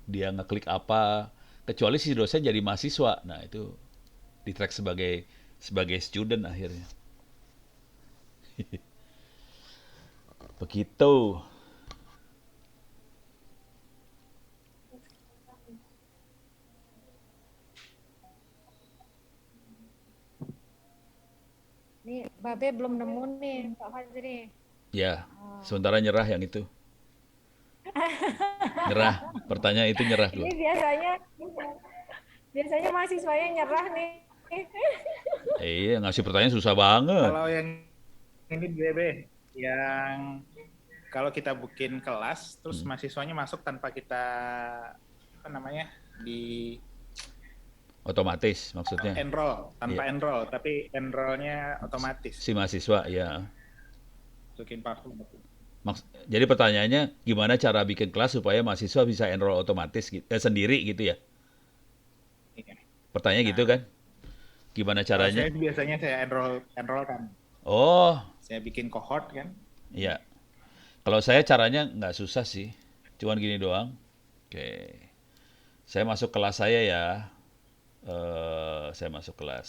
Dia ngeklik apa, kecuali si dosen jadi mahasiswa. Nah, itu di-track sebagai student akhirnya. Begitu. Nih, Babe belum nemu nih, Pak Fajri. Ya, sementara nyerah yang itu. Nyerah. Pertanyaan itu nyerah Ini gua. biasanya mahasiswanya nyerah nih. Iya, ngasih pertanyaan susah banget. Kalau yang ini BB, yang kalau kita bikin kelas, terus mahasiswanya masuk tanpa kita apa namanya di Otomatis maksudnya. enroll, tanpa Iya. enroll, tapi enrollnya otomatis. Si mahasiswa, ya. Masukin password. Jadi pertanyaannya, gimana cara bikin kelas supaya mahasiswa bisa enroll otomatis sendiri gitu ya? Iya. Pertanyaannya gitu kan? Gimana Kalau caranya? saya biasanya saya enroll kan, Oh, saya bikin cohort kan. iya. Kalau saya caranya nggak susah sih. Cuman gini doang. Oke. Saya masuk kelas saya ya. Saya masuk kelas.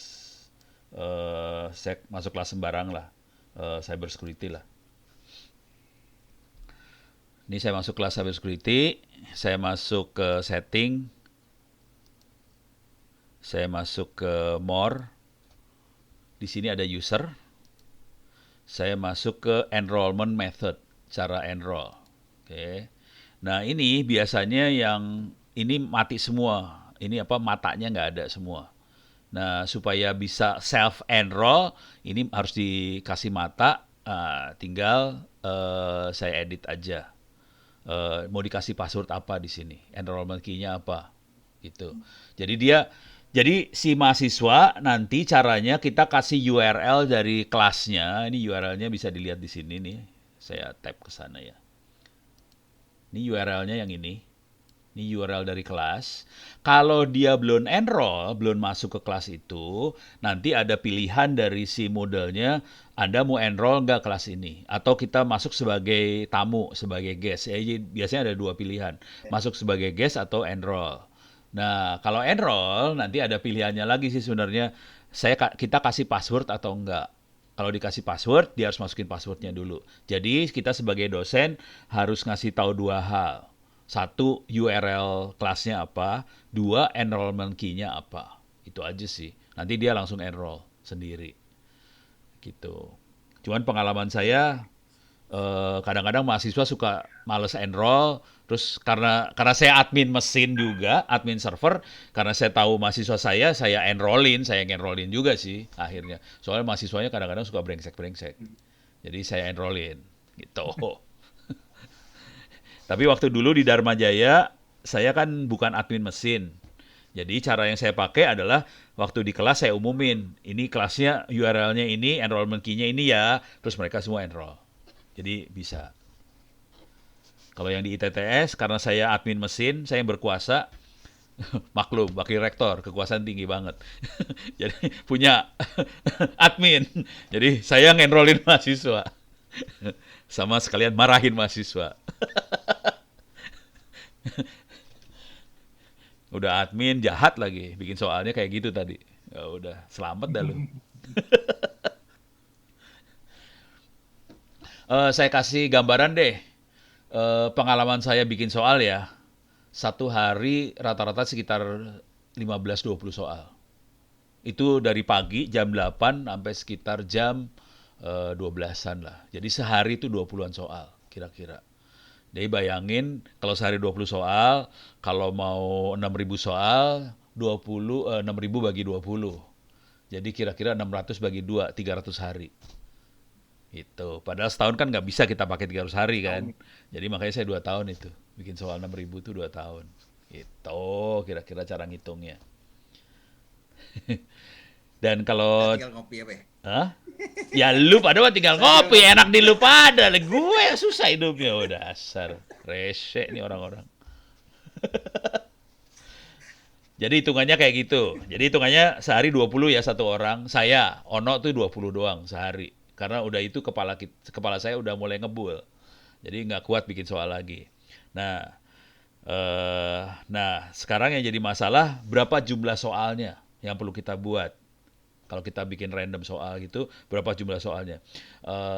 Saya masuk kelas sembarang lah. Cyber security lah. Ini saya masuk kelas cyber security. Saya masuk ke setting. Saya masuk ke more. Di sini ada user. Saya masuk ke enrollment method, cara enroll. Oke. Nah, ini biasanya yang ini mati semua. Ini apa matanya nggak ada semua. Nah, supaya bisa self enroll, ini harus dikasih mata. Tinggal saya edit aja. Mau dikasih password apa di sini? Enrollment key-nya apa? Gitu. Jadi si mahasiswa nanti caranya kita kasih URL dari kelasnya. Ini URL-nya bisa dilihat di sini nih. Saya tap ke sana ya. Ini URL-nya yang ini. Ini URL dari kelas. Kalau dia belum enroll, belum masuk ke kelas itu, nanti ada pilihan dari si modelnya, Anda mau enroll nggak kelas ini? Atau kita masuk sebagai tamu, sebagai guest. Jadi biasanya ada dua pilihan. Masuk sebagai guest atau enroll. Nah, kalau enroll nanti ada pilihannya lagi sih sebenarnya. Kita kasih password atau enggak. Kalau dikasih password, dia harus masukin passwordnya dulu. Jadi kita sebagai dosen harus ngasih tahu dua hal. Satu, URL kelasnya apa. Dua, enrollment key-nya apa. Itu aja sih. Nanti dia langsung enroll sendiri. Gitu. Cuman pengalaman saya, kadang-kadang mahasiswa suka males enroll, terus karena saya admin mesin juga, admin server, karena saya tahu mahasiswa saya enrollin juga sih akhirnya. Soalnya mahasiswanya kadang-kadang suka brengsek-brengsek. Jadi saya enrollin gitu. Tapi waktu dulu di Dharma Jaya, saya kan bukan admin mesin. Jadi cara yang saya pakai adalah waktu di kelas saya umumin, ini kelasnya URL-nya ini, enrollment key-nya ini ya, terus mereka semua enroll. Jadi bisa. Kalau yang di ITTS, karena saya admin mesin, saya yang berkuasa, maklum, wakil rektor, kekuasaan tinggi banget. Jadi punya admin. Jadi saya ngenrolin mahasiswa. Sama sekalian marahin mahasiswa. Udah admin, jahat lagi. Bikin soalnya kayak gitu tadi. Ya udah, selamat dah lu. Saya kasih gambaran deh. Pengalaman saya bikin soal ya. Satu hari rata-rata sekitar 15-20 soal. Itu dari pagi jam 8 sampai sekitar jam 12-an lah. Jadi sehari itu 20-an soal kira-kira. Jadi bayangin kalau sehari 20 soal, kalau mau 6.000 soal, 6.000 bagi 20. Jadi kira-kira 600 bagi 2, 300 hari. Itu. Padahal setahun kan nggak bisa kita pakai 300 hari kan. Jadi makanya saya 2 tahun itu. Bikin soal 6.000 itu 2 tahun. Itu kira-kira cara ngitungnya. Dan kalau Tinggal ngopi apa ya? Hah? Ya lu pada mah tinggal ngopi, enak di lu pada. Gue yang susah hidupnya. Oh dasar. Rese nih orang-orang. Jadi hitungannya kayak gitu. Jadi hitungannya sehari 20 ya satu orang. Saya, Ono tuh 20 doang sehari. Karena udah itu kepala saya udah mulai ngebul. Jadi nggak kuat bikin soal lagi. Nah, sekarang yang jadi masalah berapa jumlah soalnya yang perlu kita buat. Kalau kita bikin random soal gitu, berapa jumlah soalnya?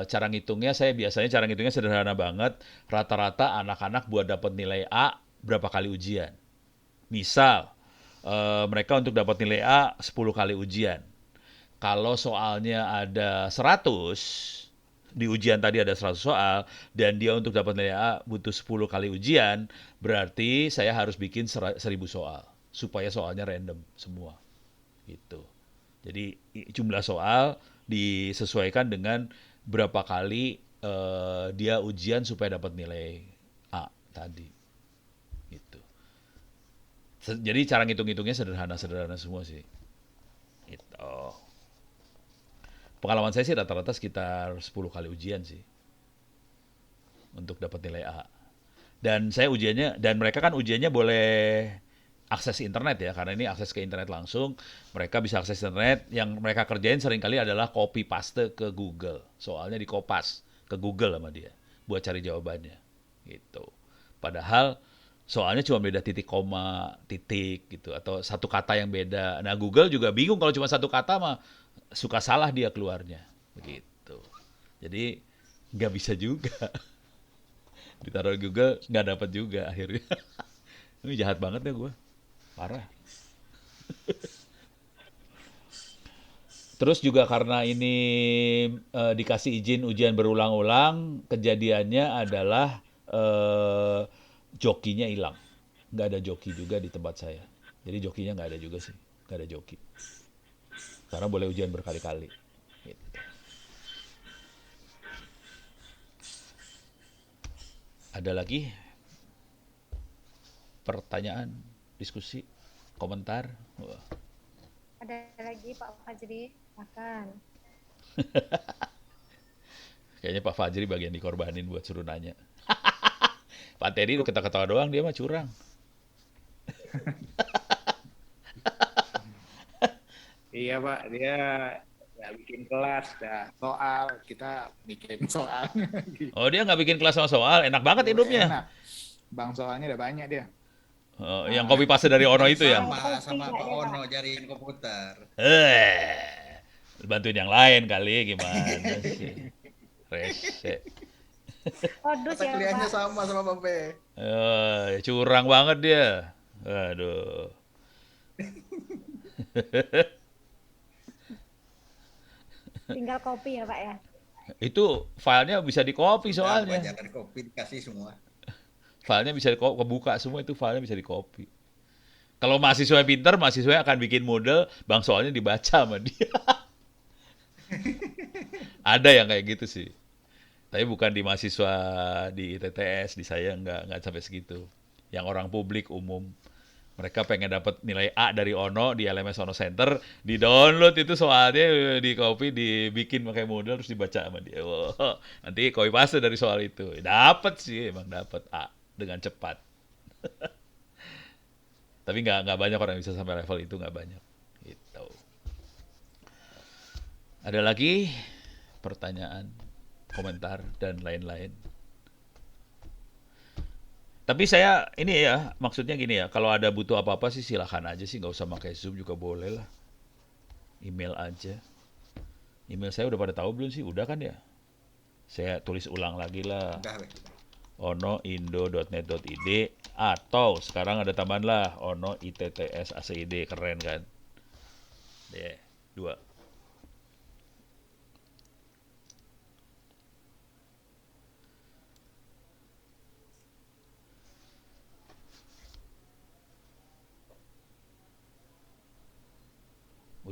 Cara ngitungnya, cara ngitungnya sederhana banget. Rata-rata anak-anak buat dapat nilai A berapa kali ujian. Misal, mereka untuk dapat nilai A 10 kali ujian. Kalau soalnya ada 100, di ujian tadi ada 100 soal, dan dia untuk dapat nilai A butuh 10 kali ujian, berarti saya harus bikin 1.000 soal. Supaya soalnya random semua. Gitu. Jadi jumlah soal disesuaikan dengan berapa kali dia ujian supaya dapat nilai A tadi. Gitu. Jadi cara ngitung-ngitungnya sederhana semua sih. Gitu. Pengalaman saya sih rata-rata sekitar 10 kali ujian sih untuk dapat nilai A. Dan mereka kan ujiannya boleh akses internet ya, karena ini akses ke internet langsung, mereka bisa akses internet. Yang mereka kerjain seringkali adalah copy paste ke Google, soalnya di kopas ke Google sama dia buat cari jawabannya gitu. Padahal soalnya cuma beda titik koma, titik gitu, atau satu kata yang beda. Nah Google juga bingung kalau cuma satu kata mah suka salah dia keluarnya begitu. Jadi nggak bisa juga ditaruh di Google, nggak dapat juga akhirnya. Ini jahat banget ya gue. Parah. Terus juga karena ini dikasih izin ujian berulang-ulang, kejadiannya adalah jokinya hilang. Nggak ada joki juga di tempat saya. Jadi jokinya nggak ada juga sih. Nggak ada joki. Karena boleh ujian berkali-kali. Gitu. Ada lagi pertanyaan, diskusi, komentar? Wah. Ada lagi Pak Fajri, makan. Kayaknya Pak Fajri bagian dikorbanin buat suruh nanya. Pak Teddy ketawa-ketawa doang, dia mah curang. Iya Pak, dia nggak bikin kelas, dah soal kita bikin soal. Oh dia nggak bikin kelas sama soal, enak banget hidupnya. Enak. Bang soalnya udah banyak dia. Yang copy paste dari Ono itu ya? Sama Pak Ono jariin komputer. Bantuin yang lain kali, gimana sih? Rese. Odus Mata ya kuliahnya Pak. sama Pak P. Curang banget dia. Aduh. Tinggal kopi ya Pak ya. Itu filenya bisa di-copy soalnya. Jangan kopi dikasih semua. Filenya bisa kebuka semua, itu filenya bisa di-copy. Kalau mahasiswa yang pintar, mahasiswa akan bikin model, bang soalnya dibaca sama dia. Ada yang kayak gitu sih. Tapi bukan di mahasiswa di ITTS, di saya nggak sampai segitu. Yang orang publik umum. Mereka pengen dapat nilai A dari Ono di LMS Ono Center, di-download itu soalnya, di-copy, dibikin pakai model, terus dibaca sama dia. Wow, nanti copy paste dari soal itu. Dapat sih, emang dapat A dengan cepat. Tapi nggak banyak orang yang bisa sampai level itu, nggak banyak. Gitu. Ada lagi pertanyaan, komentar, dan lain-lain? Tapi saya ini ya, maksudnya gini ya, kalau ada butuh apa-apa sih silakan aja sih, nggak usah pakai Zoom juga boleh lah. Email aja. Email saya udah pada tahu belum sih? Udah kan ya? Saya tulis ulang lagi lah. Udah, ono.indo.net.id atau sekarang ada tambahan lah, Ono ITTS ACID, keren kan? Deh, 2.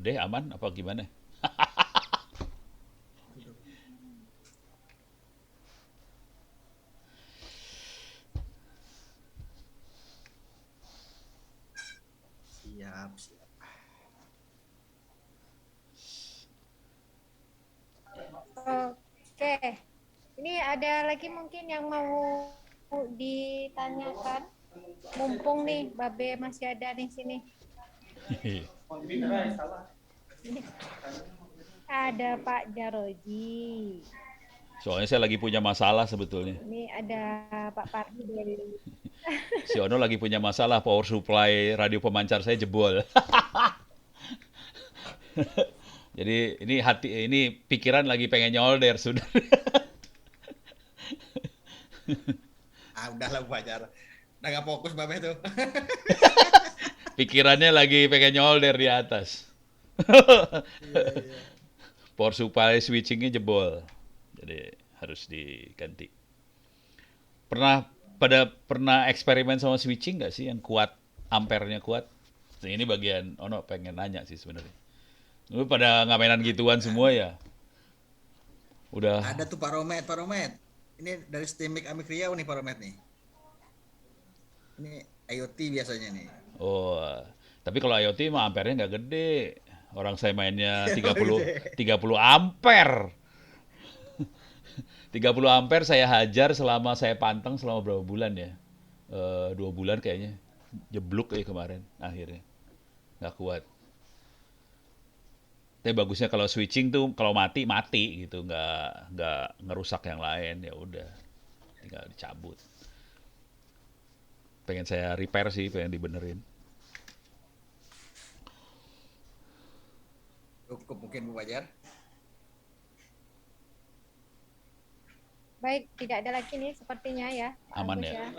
Udah aman apa gimana? Siap, siap. Oke, ini ada lagi mungkin yang mau ditanyakan. Mumpung nih, Babe masih ada di sini. Ada Pak Jaroji. Soalnya saya lagi punya masalah sebetulnya. Ini ada Pak Pardi dari Si Ono lagi punya masalah, power supply radio pemancar saya jebol. Jadi ini pikiran lagi pengen nyolder sudah. Udahlah Bu Fajar. Udah gak fokus Babe tuh. Pikirannya lagi pengen nyolder di atas. Iya, iya. Power supply switchingnya jebol. Jadi harus diganti. Pernah eksperimen sama switching nggak sih yang kuat, ampernya kuat? Nah, ini bagian Ono pengen nanya sih sebenarnya. Lu pada ngamainan gituan semua ya? Udah. Ada tuh Pak Romet. Ini dari Steamik Amik Riau nih Pak Romet nih. Ini IoT biasanya nih. Oh, tapi kalau IoT mah ampernya nggak gede. Orang saya mainnya 30 ampere. 30 ampere saya hajar selama saya panteng selama berapa bulan ya? 2 bulan kayaknya. Jeblok kemarin akhirnya. Nggak kuat. Tapi bagusnya kalau switching tuh kalau mati gitu, nggak ngerusak yang lain, ya udah tinggal dicabut. Pengen saya repair sih, pengen dibenerin. Cukup mungkin Bu Fajar. Baik, tidak ada lagi nih sepertinya ya. Pak Aman Agus ya?